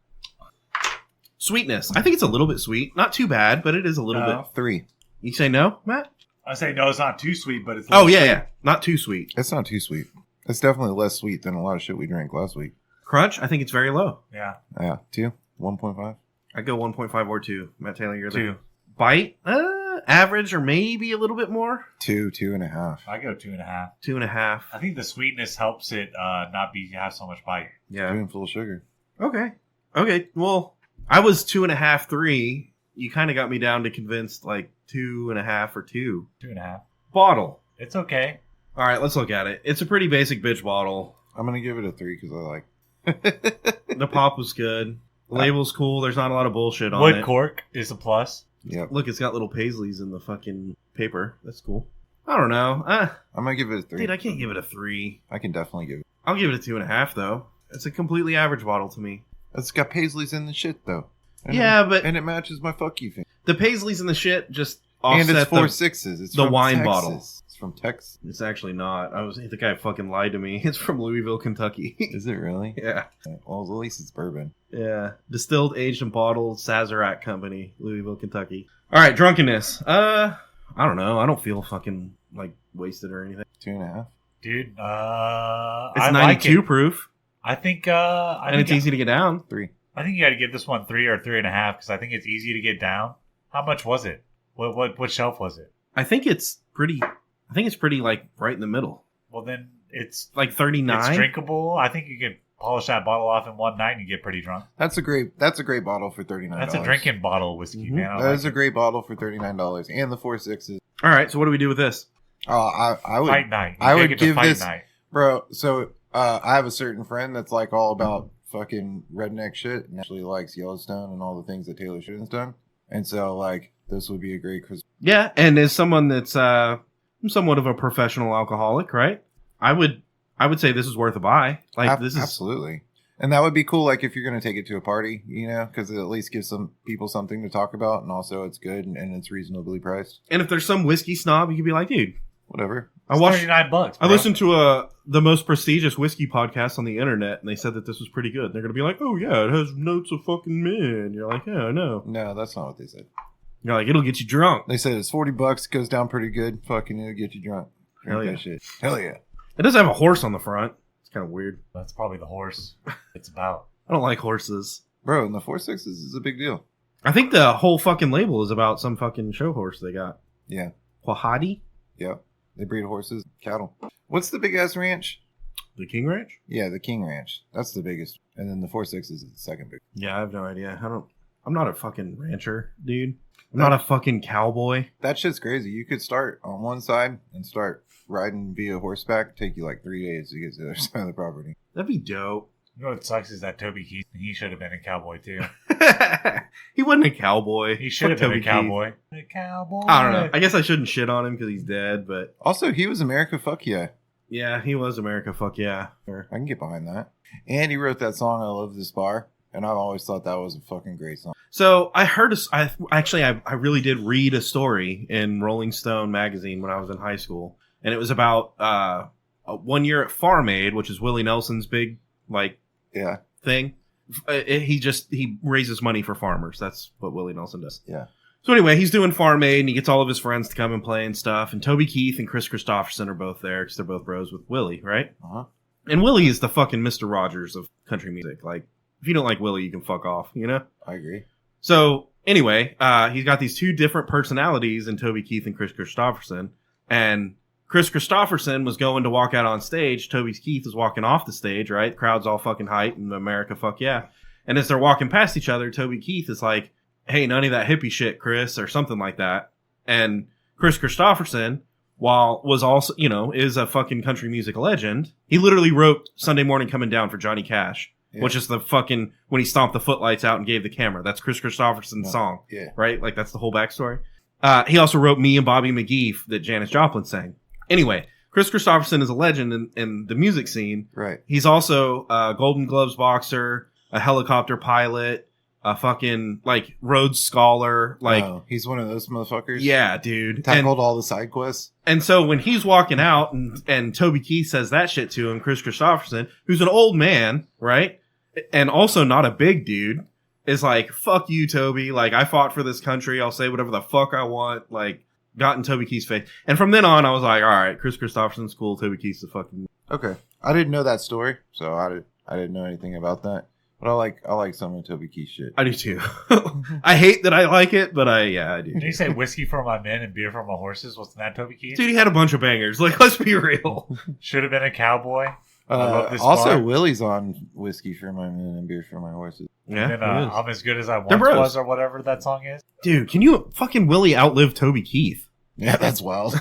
Speaker 3: Sweetness. I think it's a little bit sweet. Not too bad, but it is a little
Speaker 2: No.
Speaker 3: bit.
Speaker 1: 3.
Speaker 3: You say no, Matt?
Speaker 2: I say no, it's not too sweet, but it's...
Speaker 3: Oh, yeah. Not too sweet.
Speaker 1: It's not too sweet. It's definitely less sweet than a lot of shit we drank last week.
Speaker 3: Crunch. I think it's very low.
Speaker 2: Yeah.
Speaker 1: Yeah, 2, 1.5.
Speaker 3: I go 1.5 or 2. Matt Taylor, you're
Speaker 2: 2.
Speaker 3: the bite. Average or maybe a little bit more.
Speaker 1: 2, 2.5.
Speaker 2: I go 2.5.
Speaker 3: 2.5.
Speaker 2: I think the sweetness helps it not have so much bite.
Speaker 3: Yeah.
Speaker 1: Doing full sugar.
Speaker 3: Okay. Well, I was 2.5, 3. You kind of got me down to convinced like 2.5 or 2.
Speaker 2: 2.5.
Speaker 3: Bottle.
Speaker 2: It's okay.
Speaker 3: All right, let's look at it. It's a pretty basic bitch bottle.
Speaker 1: I'm gonna give it a 3 because I like.
Speaker 3: The pop was good. The label's cool. There's not a lot of bullshit on
Speaker 2: Wood
Speaker 3: it.
Speaker 2: cork is a plus.
Speaker 1: Yep.
Speaker 3: Look, it's got little paisleys in the fucking paper. That's cool. I don't know.
Speaker 1: I'm gonna give it a 3.
Speaker 3: Dude, I can't give it a 3.
Speaker 1: I can definitely give it.
Speaker 3: I'll give it a 2.5 though. It's a completely average bottle to me.
Speaker 1: It's got paisleys in the shit though.
Speaker 3: And
Speaker 1: it matches my fuck you thing.
Speaker 3: the paisleys and the shit just
Speaker 1: And
Speaker 3: offset
Speaker 1: it's 4
Speaker 3: the
Speaker 1: 6s. It's
Speaker 3: the
Speaker 1: from
Speaker 3: wine
Speaker 1: Texas.
Speaker 3: bottle.
Speaker 1: It's It's from Texas.
Speaker 3: It's actually not. The guy fucking lied to me. It's from Louisville, Kentucky.
Speaker 1: Is it really?
Speaker 3: Yeah.
Speaker 1: Well, at least it's bourbon.
Speaker 3: Yeah. Distilled, aged, and bottled Sazerac Company, Louisville, Kentucky. All right, drunkenness. I don't know. I don't feel fucking like wasted or anything.
Speaker 1: 2.5.
Speaker 2: Dude,
Speaker 3: It's
Speaker 2: I
Speaker 3: 92
Speaker 2: like it.
Speaker 3: proof,
Speaker 2: I think,
Speaker 3: and it's easy to get down.
Speaker 1: 3.
Speaker 2: I think you got to give this one 3 or 3.5 because I think it's easy to get down. How much was it? What shelf was it?
Speaker 3: I think it's pretty like right in the middle.
Speaker 2: Well, then it's
Speaker 3: Like 39.
Speaker 2: It's drinkable. I think you could polish that bottle off in one night and you get pretty drunk.
Speaker 1: That's a great bottle for $39.
Speaker 2: That's a drinking bottle of whiskey,
Speaker 3: Mhm.
Speaker 2: man.
Speaker 1: That is a great bottle for $39, and the 4.6s.
Speaker 3: All right, so what do we do with this?
Speaker 1: I would,
Speaker 2: Fight night. You
Speaker 1: I
Speaker 2: take
Speaker 1: would
Speaker 2: it to
Speaker 1: give
Speaker 2: fight
Speaker 1: this,
Speaker 2: night.
Speaker 1: bro. So I have a certain friend that's like all about fucking redneck shit, and actually likes Yellowstone and all the things that Taylor Sheridan's done. And so like this would be a great Christmas.
Speaker 3: Yeah, and as someone that's somewhat of a professional alcoholic, right? I would say this is worth a buy. Like this is
Speaker 1: Absolutely. And that would be cool, like if you're going to take it to a party, you know, because it at least gives some people something to talk about, and also it's good and it's reasonably priced.
Speaker 3: And if there's some whiskey snob, you could be like, dude,
Speaker 1: Whatever.
Speaker 3: I watched.
Speaker 2: $39.
Speaker 3: I
Speaker 2: bro.
Speaker 3: listened to the most prestigious whiskey podcast on the internet, and they said that this was pretty good. They're gonna be like, "Oh yeah, it has notes of fucking mint." You're like, "Yeah, I know."
Speaker 1: No, that's not what they said.
Speaker 3: You're like, "It'll get you drunk."
Speaker 1: They said it's $40, goes down pretty good. Fucking it'll get you drunk.
Speaker 3: Hell
Speaker 1: Drink
Speaker 3: yeah.
Speaker 1: that shit. Hell yeah.
Speaker 3: It does have a horse on the front. It's kind of weird.
Speaker 2: That's probably the horse it's about.
Speaker 3: I don't like horses.
Speaker 1: Bro, and the 4.6s is a big deal.
Speaker 3: I think the whole fucking label is about some fucking show horse they got.
Speaker 1: Yeah.
Speaker 3: Quahadi?
Speaker 1: Yep. They breed horses, cattle. What's the big ass ranch?
Speaker 3: The King Ranch?
Speaker 1: Yeah, the King Ranch. That's the biggest. And then the 4.6 is the second biggest.
Speaker 3: Yeah, I have no idea. I'm not a fucking rancher, dude. I'm not a fucking cowboy.
Speaker 1: That shit's crazy. You could start on one side and start riding via horseback. Take you like 3 days to get to the other side of the property.
Speaker 3: That'd be dope.
Speaker 2: You know what sucks is that Toby Keith, he should have been a cowboy too.
Speaker 3: He wasn't a cowboy.
Speaker 2: He should have
Speaker 3: Fuck
Speaker 2: been a
Speaker 3: Toby
Speaker 2: cowboy. A cowboy.
Speaker 3: Keith. I don't know. I guess I shouldn't shit on him because he's dead, but
Speaker 1: Also, he was America Fuck Yeah.
Speaker 3: yeah, he was America. Fuck yeah. Sure.
Speaker 1: I can get behind that. And he wrote that song, I Love This Bar. And I've always thought that was a fucking great song.
Speaker 3: So I heard, I really did read a story in Rolling Stone magazine when I was in high school, and it was about 1 year at Farm Aid, which is Willie Nelson's big like
Speaker 1: Yeah.
Speaker 3: thing. He raises money for farmers. That's what Willie Nelson does.
Speaker 1: Yeah.
Speaker 3: So anyway, he's doing Farm Aid, and he gets all of his friends to come and play and stuff. And Toby Keith and Chris Christopherson are both there because they're both bros with Willie, right?
Speaker 1: Uh-huh.
Speaker 3: And Willie is the fucking Mr. Rogers of country music. Like, if you don't like Willie, you can fuck off, you know?
Speaker 1: I agree.
Speaker 3: So anyway, he's got these two different personalities in Toby Keith and Chris Christopherson. And Chris Christopherson was going to walk out on stage. Toby Keith was walking off the stage, right? Crowd's all fucking hype and America fuck yeah. And as they're walking past each other, Toby Keith is like, hey, none of that hippie shit, Chris, or something like that. And Chris Christopherson, while was also, you know, is a fucking country music legend, he literally wrote Sunday Morning Coming Down for Johnny Cash,
Speaker 1: Yeah.
Speaker 3: which is the fucking, when he stomped the footlights out and gave the camera. That's Chris Christopherson's song,
Speaker 1: Yeah.
Speaker 3: right? Like, that's the whole backstory. He also wrote Me and Bobby McGee that Janis Joplin sang. Anyway, Chris Christopherson is a legend in the music scene.
Speaker 1: Right.
Speaker 3: He's also a Golden Gloves boxer, a helicopter pilot, a fucking, like, Rhodes Scholar. Like,
Speaker 1: Oh, he's one of those motherfuckers.
Speaker 3: yeah, dude.
Speaker 1: Tackled all the side quests.
Speaker 3: And so when he's walking out and Toby Keith says that shit to him, Chris Christopherson, who's an old man, right? And also not a big dude, is like, fuck you, Toby. Like, I fought for this country. I'll say whatever the fuck I want. Like, got in Toby Keith's face. And from then on, I was like, all right, Chris Christopherson's cool. Toby Keith's the fucking...
Speaker 1: Okay. I didn't know that story, so I didn't know anything about that. But I like some of Toby Keith shit.
Speaker 3: I do too. I hate that I like it, but I do.
Speaker 2: Did you say whiskey for my men and beer for my horses? Wasn't that Toby Keith?
Speaker 3: Dude, he had a bunch of bangers. Like, let's be real.
Speaker 2: Should have been a cowboy. I love this
Speaker 1: Also,
Speaker 2: bar.
Speaker 1: Willie's on Whiskey for My Men and Beer for My Horses.
Speaker 3: Yeah,
Speaker 2: And then,
Speaker 3: it is.
Speaker 2: I'm as good as I
Speaker 3: They're
Speaker 2: once
Speaker 3: bros.
Speaker 2: was, or whatever that song is.
Speaker 3: Dude, can you fucking Willie outlive Toby Keith?
Speaker 1: Yeah, that's wild.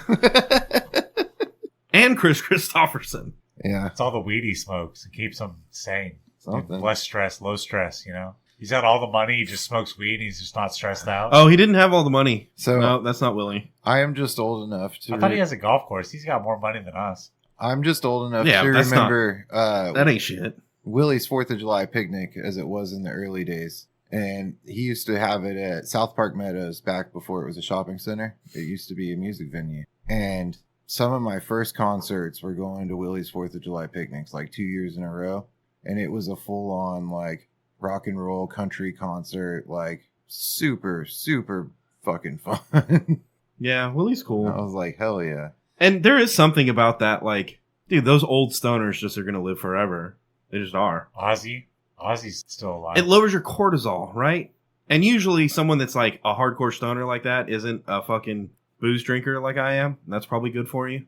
Speaker 3: And Chris Christopherson.
Speaker 1: Yeah.
Speaker 2: It's all the weed he smokes. It keeps him sane.
Speaker 1: Something.
Speaker 2: Less stress, low stress, you know? He's got all the money. He just smokes weed. And he's just not stressed out.
Speaker 3: Oh, he didn't have all the money.
Speaker 1: So
Speaker 3: No, that's not Willie.
Speaker 1: I am just old enough to.
Speaker 2: I thought he has a golf course. He's got more money than us.
Speaker 1: I'm just old enough
Speaker 3: Yeah,
Speaker 1: to
Speaker 3: that's
Speaker 1: remember
Speaker 3: That ain't shit.
Speaker 1: Willie's 4th of July picnic as it was in the early days. And he used to have it at South Park Meadows back before it was a shopping center. It used to be a music venue. And some of my first concerts were going to Willie's 4th of July picnics, like 2 years in a row. And it was a full on like rock and roll country concert, like super, super fucking fun.
Speaker 3: Yeah, Willie's cool.
Speaker 1: I was like, hell yeah.
Speaker 3: And there is something about that, like, dude, those old stoners just are going to live forever. They just are.
Speaker 2: Ozzy's still alive.
Speaker 3: It lowers your cortisol, right? And usually someone that's like a hardcore stoner like that isn't a fucking booze drinker like I am. That's probably good for you.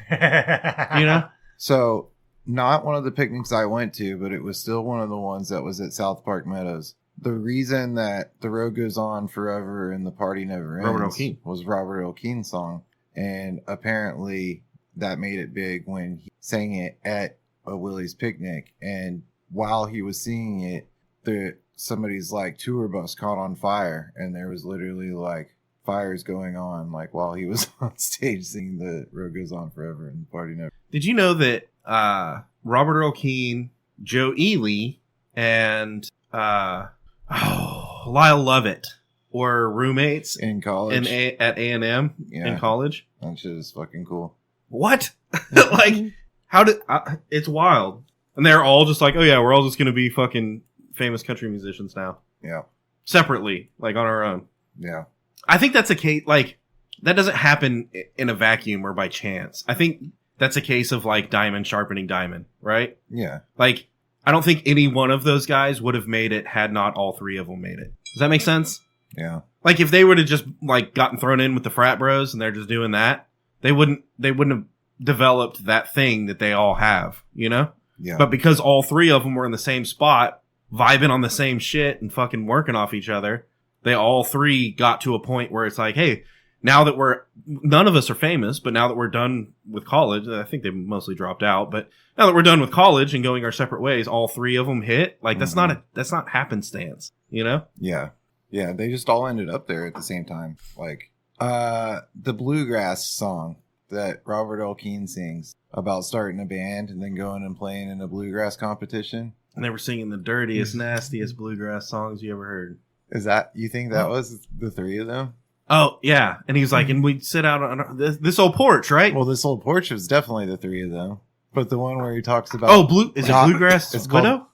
Speaker 3: You know?
Speaker 1: So, not one of the picnics I went to, but it was still one of the ones that was at South Park Meadows. The reason that The Road Goes On Forever and the Party Never Ends
Speaker 3: Robert O'Keefe.
Speaker 1: was Robert O'Keefe's song. And apparently that made it big when he sang it at a Willie's picnic. And while he was singing it, somebody's like tour bus caught on fire. And there was literally like fires going on like while he was on stage singing The Road Goes On Forever and the Party Never.
Speaker 3: Did you know that Robert Earl Keen, Joe Ely, and Lyle Lovett were roommates
Speaker 1: In college.
Speaker 3: at A&M in college?
Speaker 1: That shit is fucking cool.
Speaker 3: What? Like, how did... it's wild. And they're all just like, oh yeah, we're all just going to be fucking famous country musicians now.
Speaker 1: Yeah.
Speaker 3: Separately, like on our own.
Speaker 1: Yeah.
Speaker 3: I think that's a case, like, that doesn't happen in a vacuum or by chance. I think that's a case of like diamond sharpening diamond, right?
Speaker 1: Yeah.
Speaker 3: Like, I don't think any one of those guys would have made it had not all three of them made it. Does that make sense?
Speaker 1: Yeah.
Speaker 3: Like, if they would have just like gotten thrown in with the frat bros and they're just doing that, they wouldn't have developed that thing that they all have, you know?
Speaker 1: Yeah.
Speaker 3: But because all three of them were in the same spot, vibing on the same shit and fucking working off each other, they all three got to a point where it's like, hey, now that none of us are famous, but now that we're done with college, I think they mostly dropped out, but now that we're done with college and going our separate ways, all three of them hit. Like, that's not happenstance, you know?
Speaker 1: Yeah. Yeah. They just all ended up there at the same time. Like, the bluegrass song that Robert Earl Keen sings about starting a band and then going and playing in a bluegrass competition.
Speaker 3: And they were singing the dirtiest, nastiest bluegrass songs you ever heard.
Speaker 1: You think that was the three of them?
Speaker 3: Oh, yeah. And he was like, and we'd sit out on this old porch, right?
Speaker 1: Well, this old porch was definitely the three of them. But the one where he talks about...
Speaker 3: is it Bluegrass Widow?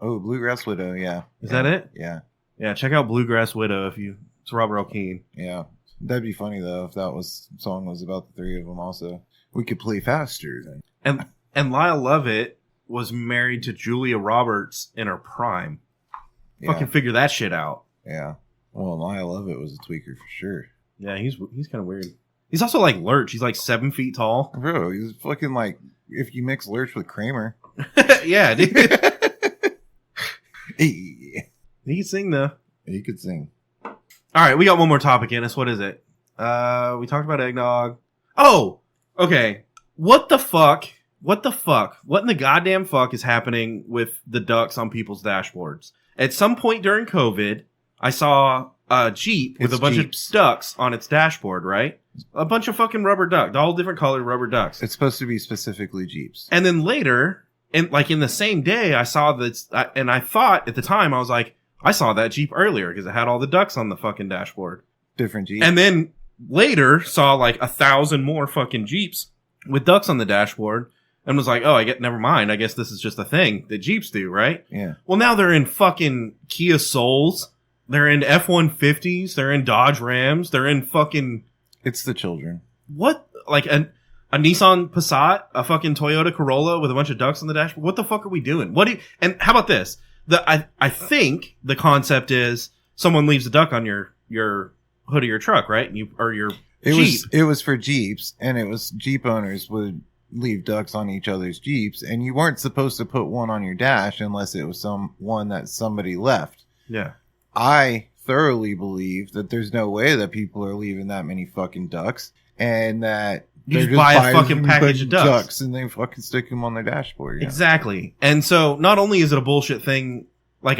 Speaker 1: Bluegrass Widow, yeah.
Speaker 3: Is that it?
Speaker 1: Yeah.
Speaker 3: Yeah, check out Bluegrass Widow it's Robert Earl Keen.
Speaker 1: Yeah. That'd be funny, though, if that song was about the three of them also. We could play faster then.
Speaker 3: And Lyle Lovett was married to Julia Roberts in her prime.
Speaker 1: Yeah.
Speaker 3: Fucking figure that shit out.
Speaker 1: Yeah. Well, Lyle Lovett was a tweaker for sure.
Speaker 3: Yeah, he's kind of weird. He's also like Lurch. He's like 7 feet tall.
Speaker 1: Bro, he's fucking like, if you mix Lurch with Kramer.
Speaker 3: Yeah, dude.
Speaker 1: Hey.
Speaker 3: He can sing, though.
Speaker 1: He could sing.
Speaker 3: All right, we got one more topic, Ennis. What is it? We talked about eggnog. Oh, okay. What the fuck? What in the goddamn fuck is happening with the ducks on people's dashboards? At some point during COVID, I saw a Jeep with a bunch of ducks on its dashboard, right? A bunch of fucking rubber ducks, all different colored rubber ducks.
Speaker 1: It's supposed to be specifically Jeeps.
Speaker 3: And then later, in the same day, I saw that, and I thought at the time, I was like, I saw that Jeep earlier because it had all the ducks on the fucking dashboard.
Speaker 1: Different Jeeps.
Speaker 3: And then later saw like 1,000 more fucking Jeeps with ducks on the dashboard and was like, oh, never mind. I guess this is just a thing that Jeeps do, right?
Speaker 1: Yeah.
Speaker 3: Well, now they're in fucking Kia Souls. They're in F-150s. They're in Dodge Rams. They're in fucking...
Speaker 1: It's the children.
Speaker 3: What? Like a Nissan Passat, a fucking Toyota Corolla with a bunch of ducks on the dashboard? What the fuck are we doing? And how about this? I think the concept is someone leaves a duck on your hood of your truck, right? Jeep.
Speaker 1: It was for Jeeps, and it was Jeep owners would leave ducks on each other's Jeeps, and you weren't supposed to put one on your dash unless it was one that somebody left.
Speaker 3: Yeah.
Speaker 1: I thoroughly believe that there's no way that people are leaving that many fucking ducks, and that
Speaker 3: you just buy a fucking package of ducks
Speaker 1: and they fucking stick them on their dashboard. Yeah.
Speaker 3: Exactly. And so not only is it a bullshit thing, like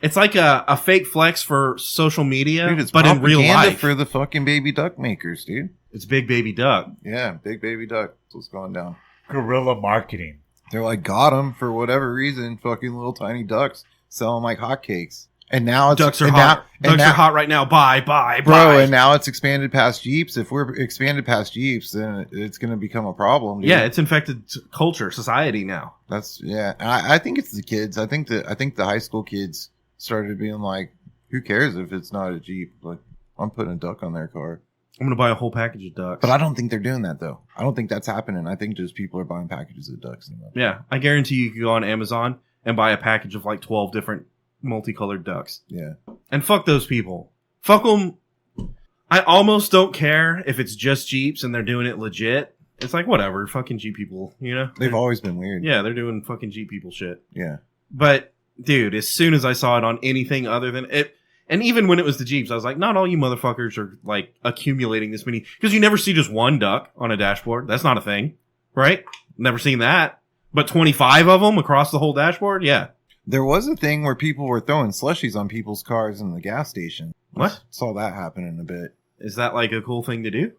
Speaker 3: it's like a fake flex for social media,
Speaker 1: dude,
Speaker 3: but in real life
Speaker 1: for the fucking baby duck makers, dude.
Speaker 3: It's Big Baby Duck.
Speaker 1: Yeah, Big Baby Duck. That's what's going down.
Speaker 2: Guerrilla marketing.
Speaker 1: They're like, got them for whatever reason. Fucking little tiny ducks. Sell them like hotcakes. And now it's
Speaker 3: Ducks are
Speaker 1: and
Speaker 3: hot.
Speaker 1: Now,
Speaker 3: Ducks are hot right now. Bye.
Speaker 1: bro. And now it's expanded past Jeeps. If we're expanded past Jeeps, then it's going to become a problem. Dude.
Speaker 3: Yeah, it's infected culture, society now.
Speaker 1: That's I think it's the kids. I think the high school kids started being like, who cares if it's not a Jeep? Like, I'm putting a duck on their car.
Speaker 3: I'm gonna buy a whole package of ducks.
Speaker 1: But I don't think they're doing that though. I don't think that's happening. I think just people are buying packages of ducks.
Speaker 3: Yeah, I guarantee you could go on Amazon and buy a package of like 12 different multicolored ducks.
Speaker 1: Yeah.
Speaker 3: And fuck those people. Fuck them. I almost don't care if it's just Jeeps and they're doing it legit. It's like, whatever, fucking Jeep people, you know?
Speaker 1: They've always been weird.
Speaker 3: Yeah, they're doing fucking Jeep people shit.
Speaker 1: Yeah.
Speaker 3: But, dude, as soon as I saw it on anything other than it, and even when it was the Jeeps, I was like, not all you motherfuckers are, like, accumulating this many. Because you never see just one duck on a dashboard. That's not a thing. Right? Never seen that. But 25 of them across the whole dashboard? Yeah.
Speaker 1: There was a thing where people were throwing slushies on people's cars in the gas station.
Speaker 3: What?
Speaker 1: I saw that happening a bit.
Speaker 3: Is that, like, a cool thing to do?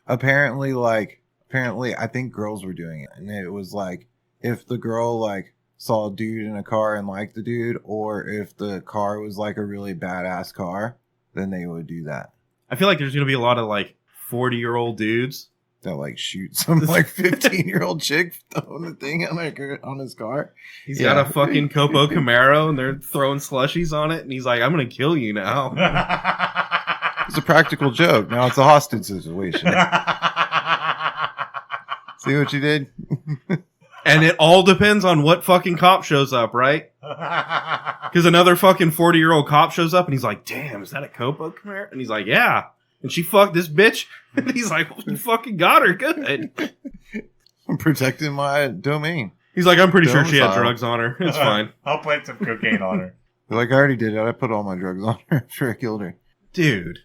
Speaker 1: Apparently, I think girls were doing it. And it was like, if the girl, like, saw a dude in a car and liked the dude, or if the car was like a really badass car, then they would do that.
Speaker 3: I feel like there's going to be a lot of like 40-year-old dudes
Speaker 1: that like shoot some like 15-year-old chick throwing the thing on his car.
Speaker 3: He's got a fucking Copo Camaro and they're throwing slushies on it and he's like, I'm going to kill you now.
Speaker 1: It's a practical joke. Now it's a hostage situation. See what you did?
Speaker 3: And it all depends on what fucking cop shows up, right? Because another fucking 40-year-old cop shows up and he's like, damn, is that a Copo Camaro? And he's like, yeah. And she fucked this bitch. And he's like, well, you fucking got her good.
Speaker 1: I'm protecting my domain.
Speaker 3: He's like, I'm pretty sure
Speaker 1: Domicile.
Speaker 3: she had drugs on her. It's fine.
Speaker 2: I'll plant some cocaine on her.
Speaker 1: They're like, I already did it. I put all my drugs on her after I killed her.
Speaker 3: Dude.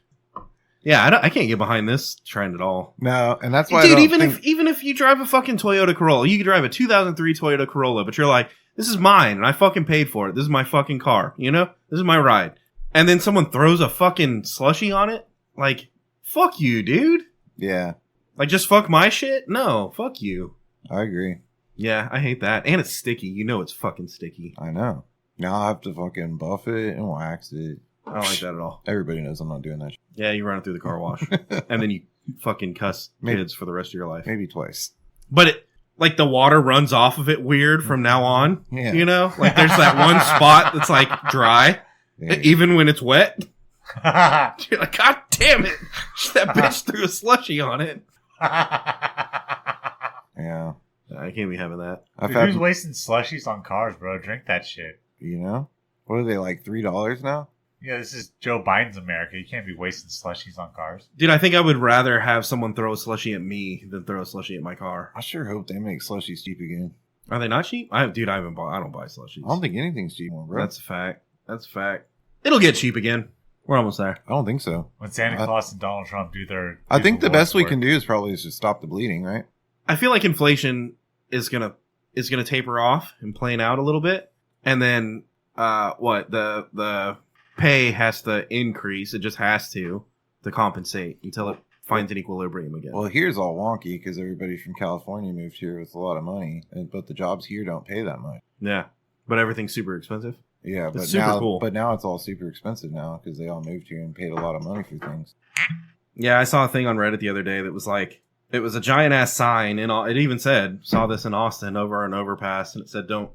Speaker 3: Yeah, I can't get behind this trend at all.
Speaker 1: No, and that's why
Speaker 3: Dude,
Speaker 1: I don't think...
Speaker 3: even if you drive a fucking Toyota Corolla, you could drive a 2003 Toyota Corolla, but you're like, this is mine, and I fucking paid for it. This is my fucking car, you know? This is my ride. And then someone throws a fucking slushie on it? Like, fuck you, dude.
Speaker 1: Yeah,
Speaker 3: Like, just fuck my shit? No, fuck you.
Speaker 1: I agree.
Speaker 3: Yeah, I hate that. And it's sticky. You know it's fucking sticky.
Speaker 1: I know. Now I have to fucking buff it and wax it.
Speaker 3: I don't like that at all.
Speaker 1: Everybody knows I'm not doing that shit.
Speaker 3: Yeah, you run it through the car wash. And then you fucking cuss kids for the rest of your life.
Speaker 1: Maybe twice.
Speaker 3: But it, like, the water runs off of it weird from now on.
Speaker 1: Yeah.
Speaker 3: You know? Like, there's that one spot that's, like, dry.
Speaker 1: Yeah.
Speaker 3: Even when it's wet. You're like, God damn it. That bitch threw a slushie on it.
Speaker 1: Yeah.
Speaker 3: I can't be having that.
Speaker 1: I've
Speaker 2: Dude,
Speaker 1: had,
Speaker 2: who's wasting slushies on cars, bro? Drink that shit.
Speaker 1: you know? What are they, like $3 now?
Speaker 2: Yeah, this is Joe Biden's America. You can't be wasting slushies on cars.
Speaker 3: Dude, I think I would rather have someone throw a slushie at me than throw a slushie at my car.
Speaker 1: I sure hope they make slushies cheap again.
Speaker 3: Are they not cheap? I don't buy slushies.
Speaker 1: I don't think anything's cheap anymore, bro.
Speaker 3: That's a fact. That's a fact. It'll get cheap again. We're almost there.
Speaker 1: I don't think so.
Speaker 2: When Santa Claus and Donald Trump do their...
Speaker 1: I think the best we
Speaker 2: work.
Speaker 1: can do is probably just stop the bleeding, right?
Speaker 3: I feel like inflation is gonna taper off and plane out a little bit, and then the pay has to increase. It just has to compensate until it finds an equilibrium again.
Speaker 1: Well, here's all wonky because everybody from California moved here with a lot of money, but the jobs here don't pay that much.
Speaker 3: Yeah, but everything's super expensive.
Speaker 1: Yeah,
Speaker 3: That's
Speaker 1: but
Speaker 3: super
Speaker 1: now,
Speaker 3: cool.
Speaker 1: but now it's all super expensive now because they all moved here and paid a lot of money for things.
Speaker 3: Yeah, I saw a thing on Reddit the other day that was like, it was a giant ass sign, and it even said, saw this in Austin over an overpass, and it said, "Don't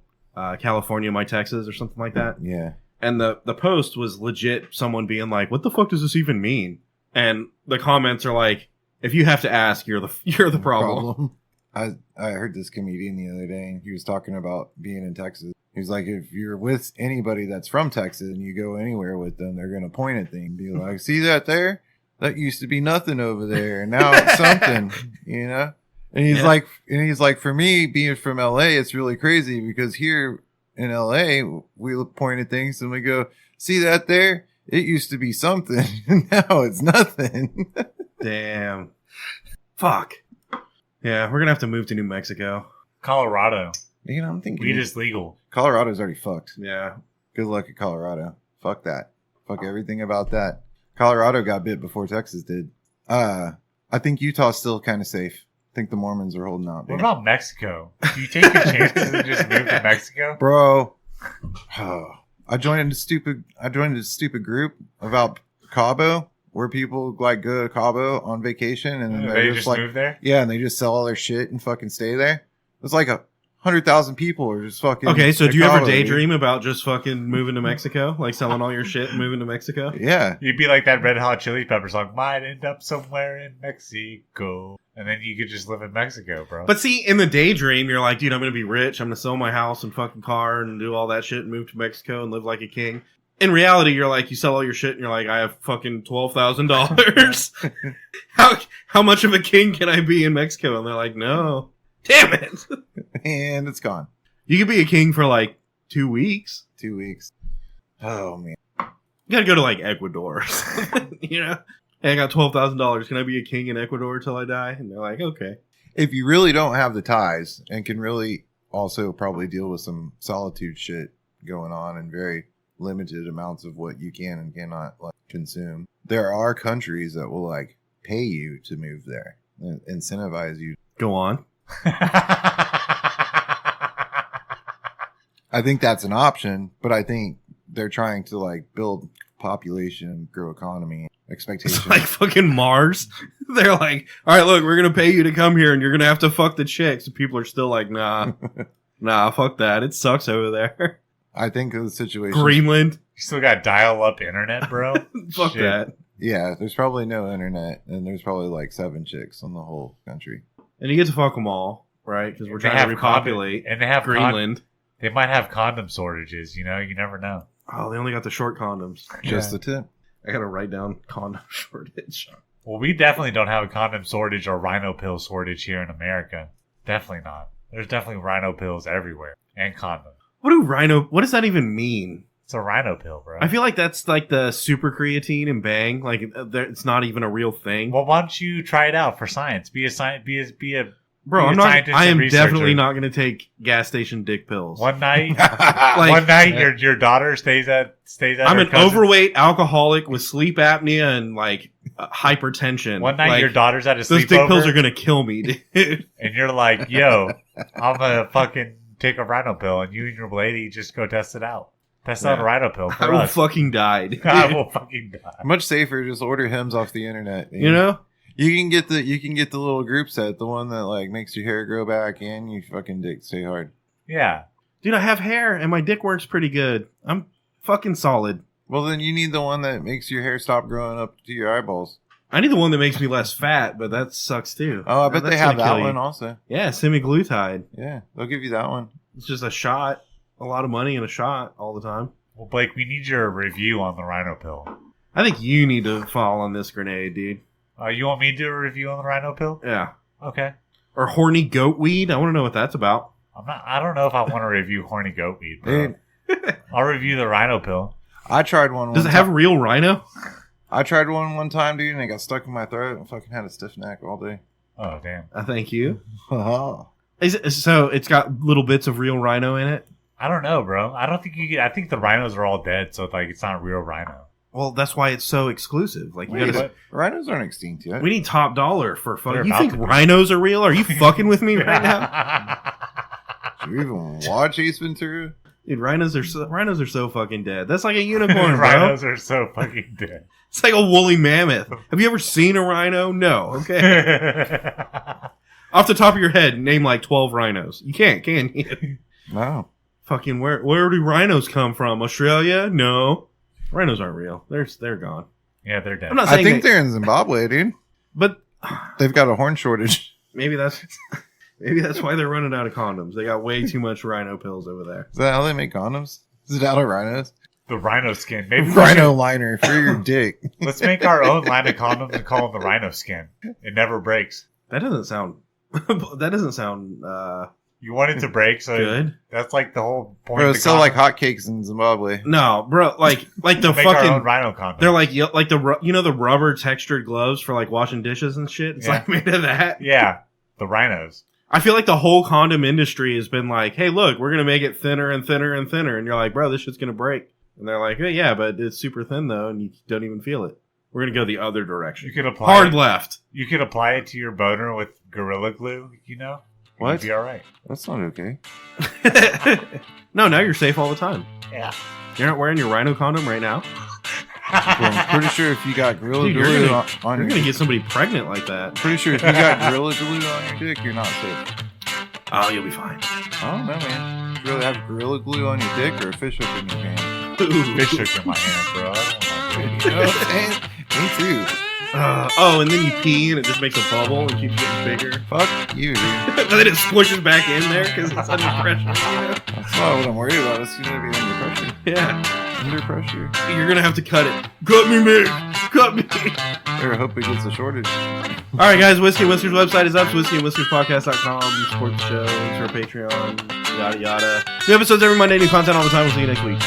Speaker 3: California my Texas" or something like that.
Speaker 1: Yeah.
Speaker 3: And the post was legit someone being like, what the fuck does this even mean? And the comments are like, if you have to ask, you're the problem.
Speaker 1: I heard this comedian the other day, and he was talking about being in Texas. He was like, if you're with anybody that's from Texas and you go anywhere with them, they're going to point at things and be like, see that there? That used to be nothing over there, and now it's something, you know? And he's like, for me, being from LA, it's really crazy because here in LA, we point at things and we go, see that there? It used to be something, and now it's nothing.
Speaker 3: Damn. Fuck. Yeah, we're going to have to move to New Mexico.
Speaker 2: Colorado.
Speaker 1: You know, I'm thinking
Speaker 2: Weed is legal.
Speaker 1: Colorado's already fucked.
Speaker 3: Yeah.
Speaker 1: Good luck at Colorado. Fuck that. Fuck everything about that. Colorado got bit before Texas did. I think Utah's still kind of safe. I think the Mormons are holding out.
Speaker 2: What
Speaker 1: Dude.
Speaker 2: about Mexico? Do you take your chances and just move to Mexico?
Speaker 1: Bro, I joined a stupid group about Cabo where people like go to Cabo on vacation and
Speaker 2: They
Speaker 1: they're
Speaker 2: just
Speaker 1: like,
Speaker 2: move there?
Speaker 1: yeah, and they just sell all their shit and fucking stay there. It's like 100,000 people are just fucking.
Speaker 3: Okay, so
Speaker 1: at
Speaker 3: do you ever
Speaker 1: Cabo, dude.
Speaker 3: daydream about just fucking moving to Mexico? Like selling all your shit and moving to Mexico?
Speaker 1: Yeah.
Speaker 2: You'd be like that Red Hot Chili Pepper song, might end up somewhere in Mexico. And then you could just live in Mexico, bro.
Speaker 3: But see, in the daydream, you're like, dude, I'm going to be rich. I'm going to sell my house and fucking car and do all that shit and move to Mexico and live like a king. In reality, you're like, you sell all your shit and you're like, I have fucking $12,000. How much of a king can I be in Mexico? And they're like, no. Damn it.
Speaker 1: And it's gone.
Speaker 3: You could be a king for like 2 weeks.
Speaker 1: 2 weeks. Oh, man.
Speaker 3: You gotta go to like Ecuador or something, you know? Hey, I got $12,000. Can I be a king in Ecuador till I die? And they're like, okay.
Speaker 1: If you really don't have the ties and can really also probably deal with some solitude shit going on and very limited amounts of what you can and cannot like consume, there are countries that will like pay you to move there and incentivize you.
Speaker 3: Go on.
Speaker 1: I think that's an option, but I think they're trying to like build population, grow economy, expectations.
Speaker 3: It's like fucking Mars. They're like, all right, look, we're going to pay you to come here and you're going to have to fuck the chicks. And people are still like, nah, fuck that. It sucks over there.
Speaker 1: I think of the situation.
Speaker 3: Greenland.
Speaker 2: You still got dial-up internet, bro?
Speaker 3: Fuck
Speaker 2: Shit.
Speaker 3: that.
Speaker 1: Yeah, there's probably no internet, and there's probably like 7 chicks on the whole country.
Speaker 3: And you get to fuck them all, right? Because we're trying to repopulate
Speaker 2: and they have
Speaker 3: Greenland.
Speaker 2: They might have condom shortages, you know? You never know.
Speaker 3: Oh, they only got the short condoms.
Speaker 1: Just
Speaker 2: Yeah.
Speaker 1: the tip.
Speaker 3: I got to write down condom shortage.
Speaker 2: Well, we definitely don't have a condom shortage or rhino pill shortage here in America. Definitely not. There's definitely rhino pills everywhere. And condoms.
Speaker 3: What does that even mean?
Speaker 2: It's a rhino pill, bro.
Speaker 3: I feel like that's like the super creatine and Bang. Like it's not even a real thing.
Speaker 2: Well, why don't you try it out for science? Be a
Speaker 3: Bro,
Speaker 2: be
Speaker 3: I'm
Speaker 2: a
Speaker 3: not.
Speaker 2: scientist
Speaker 3: I
Speaker 2: and
Speaker 3: am
Speaker 2: researcher.
Speaker 3: definitely not going to take gas station dick pills.
Speaker 2: One night,
Speaker 3: Like-
Speaker 2: one night, your daughter stays at.
Speaker 3: I'm
Speaker 2: her
Speaker 3: an
Speaker 2: cousin's.
Speaker 3: overweight alcoholic with sleep apnea and like hypertension.
Speaker 2: One night,
Speaker 3: Like,
Speaker 2: your daughter's at a
Speaker 3: those dick pills
Speaker 2: sleepover,
Speaker 3: are going to kill me, dude.
Speaker 2: and you're like, "Yo, I'm gonna fucking take a rhino pill," and you and your lady just go test it out. Test out a
Speaker 3: Yeah.
Speaker 2: rhino pill for
Speaker 3: I will
Speaker 2: us.
Speaker 3: fucking die, dude.
Speaker 2: I will fucking die.
Speaker 1: Much safer, just order hymns off the internet.
Speaker 3: You know?
Speaker 1: You can get the little group set, the one that like makes your hair grow back and you fucking dick stay hard.
Speaker 2: Yeah.
Speaker 3: Dude, I have hair and my dick works pretty good. I'm fucking solid.
Speaker 1: Well, then you need the one that makes your hair stop growing up to your eyeballs.
Speaker 3: I need the one that makes me less fat, but that sucks too.
Speaker 1: Oh, I bet they
Speaker 3: That's
Speaker 1: have
Speaker 3: gonna
Speaker 1: that
Speaker 3: kill
Speaker 1: one
Speaker 3: you.
Speaker 1: also.
Speaker 3: Yeah, semaglutide.
Speaker 1: Yeah, they'll give you that one.
Speaker 3: It's just a shot. A lot of money in a shot all the time.
Speaker 2: Well, Blake, we need your review on the rhino pill.
Speaker 3: I think you need to fall on this grenade, dude.
Speaker 2: You want me to do a review on the rhino pill?
Speaker 3: Yeah.
Speaker 2: Okay.
Speaker 3: Or horny goat weed. I want to know what that's about.
Speaker 2: I don't know if I want to review horny goat weed, bro.
Speaker 1: Dude,
Speaker 2: I'll review the rhino pill.
Speaker 1: I tried one.
Speaker 3: Does it
Speaker 1: one
Speaker 3: have
Speaker 1: time.
Speaker 3: real rhino?
Speaker 1: I tried one time, dude, and it got stuck in my throat and fucking had a stiff neck all day.
Speaker 2: Oh, damn.
Speaker 3: Thank you.
Speaker 1: Oh.
Speaker 3: So it's got little bits of real rhino in it?
Speaker 2: I don't know, bro. I don't think you get. I think the rhinos are all dead, so like it's not real rhino.
Speaker 3: Well, that's why it's so exclusive. Like, you
Speaker 1: Wait,
Speaker 3: gotta,
Speaker 1: rhinos aren't extinct yet.
Speaker 3: we need top dollar for
Speaker 2: They're
Speaker 3: fun. You
Speaker 2: about
Speaker 3: think
Speaker 2: to be.
Speaker 3: rhinos are real? Are you fucking with me right now?
Speaker 1: Do you even watch Ace Ventura?
Speaker 3: Dude, rhinos are so fucking dead. That's like a unicorn, bro.
Speaker 2: Rhinos are so fucking dead.
Speaker 3: It's like a woolly mammoth. Have you ever seen a rhino? No. Okay. Off the top of your head, name like 12 rhinos. You can't, can you?
Speaker 1: No.
Speaker 3: Fucking where do rhinos come from? Australia? No. Rhinos aren't real. They're gone.
Speaker 2: Yeah, they're dead.
Speaker 3: I'm not
Speaker 1: I
Speaker 3: saying
Speaker 1: think
Speaker 3: that,
Speaker 1: they're in Zimbabwe, dude.
Speaker 3: but
Speaker 1: They've got a horn shortage.
Speaker 3: maybe that's why they're running out of condoms. They got way too much rhino pills over there.
Speaker 1: Is that how they make condoms? Is it out of rhinos?
Speaker 2: The rhino skin. Maybe
Speaker 1: Rhino liner for your dick.
Speaker 2: Let's make our own line of condoms and call them the rhino skin. It never breaks.
Speaker 3: That doesn't sound. That doesn't sound
Speaker 2: You want it to break, so
Speaker 3: good.
Speaker 2: that's like the whole point.
Speaker 1: Bro,
Speaker 2: of
Speaker 1: it's
Speaker 2: the
Speaker 1: still like
Speaker 2: condom.
Speaker 1: hotcakes in Zimbabwe.
Speaker 3: No, bro. Like the
Speaker 2: Make our own
Speaker 3: fucking.
Speaker 2: rhino condom.
Speaker 3: They're like the rubber textured gloves for like washing dishes and shit. It's
Speaker 2: Yeah.
Speaker 3: like made of that.
Speaker 2: yeah, the rhinos.
Speaker 3: I feel like the whole condom industry has been like, hey, look, we're gonna make it thinner and thinner and thinner, and you're like, bro, this shit's gonna break. And they're like, hey, yeah, but it's super thin though, and you don't even feel it. We're gonna go the other direction.
Speaker 2: You could apply
Speaker 3: Hard
Speaker 2: it,
Speaker 3: left.
Speaker 2: You could apply it to your boner with Gorilla Glue. You know,
Speaker 1: What?
Speaker 2: You'd be all right.
Speaker 1: That's not okay.
Speaker 3: No, now you're safe all the time.
Speaker 2: Yeah.
Speaker 3: You're not wearing your rhino condom right now?
Speaker 1: Well, I'm pretty sure if you got Gorilla
Speaker 3: Dude,
Speaker 1: Glue
Speaker 3: you're
Speaker 1: on
Speaker 3: gonna
Speaker 1: your
Speaker 3: get somebody pregnant like that.
Speaker 1: pretty sure if you got Gorilla Glue on your dick, you're not safe.
Speaker 3: Oh, you'll be fine.
Speaker 1: I don't know, man. You really have Gorilla Glue on your dick or a fish hook in your hand?
Speaker 3: Ooh.
Speaker 2: Fish hook in my hand, bro. I don't want
Speaker 1: You know what I'm saying? Me too.
Speaker 3: Oh, and then you pee and it just makes a bubble and keeps getting bigger.
Speaker 1: Fuck you, dude.
Speaker 3: And then it squishes back in there because it's under pressure. You know?
Speaker 1: That's not what I'm worried about. It's gonna be under pressure.
Speaker 3: Yeah.
Speaker 1: Under pressure.
Speaker 3: You're going to have to cut it. Cut me, Mick. Cut me.
Speaker 1: I hope it gets a shortage.
Speaker 3: All right, guys. Whiskey and Whiskers website is up. It's whiskeyandwhiskerspodcast.com. Support the show. Links to our Patreon. Yada, yada. New episodes every Monday. New content all the time. We'll see you next week.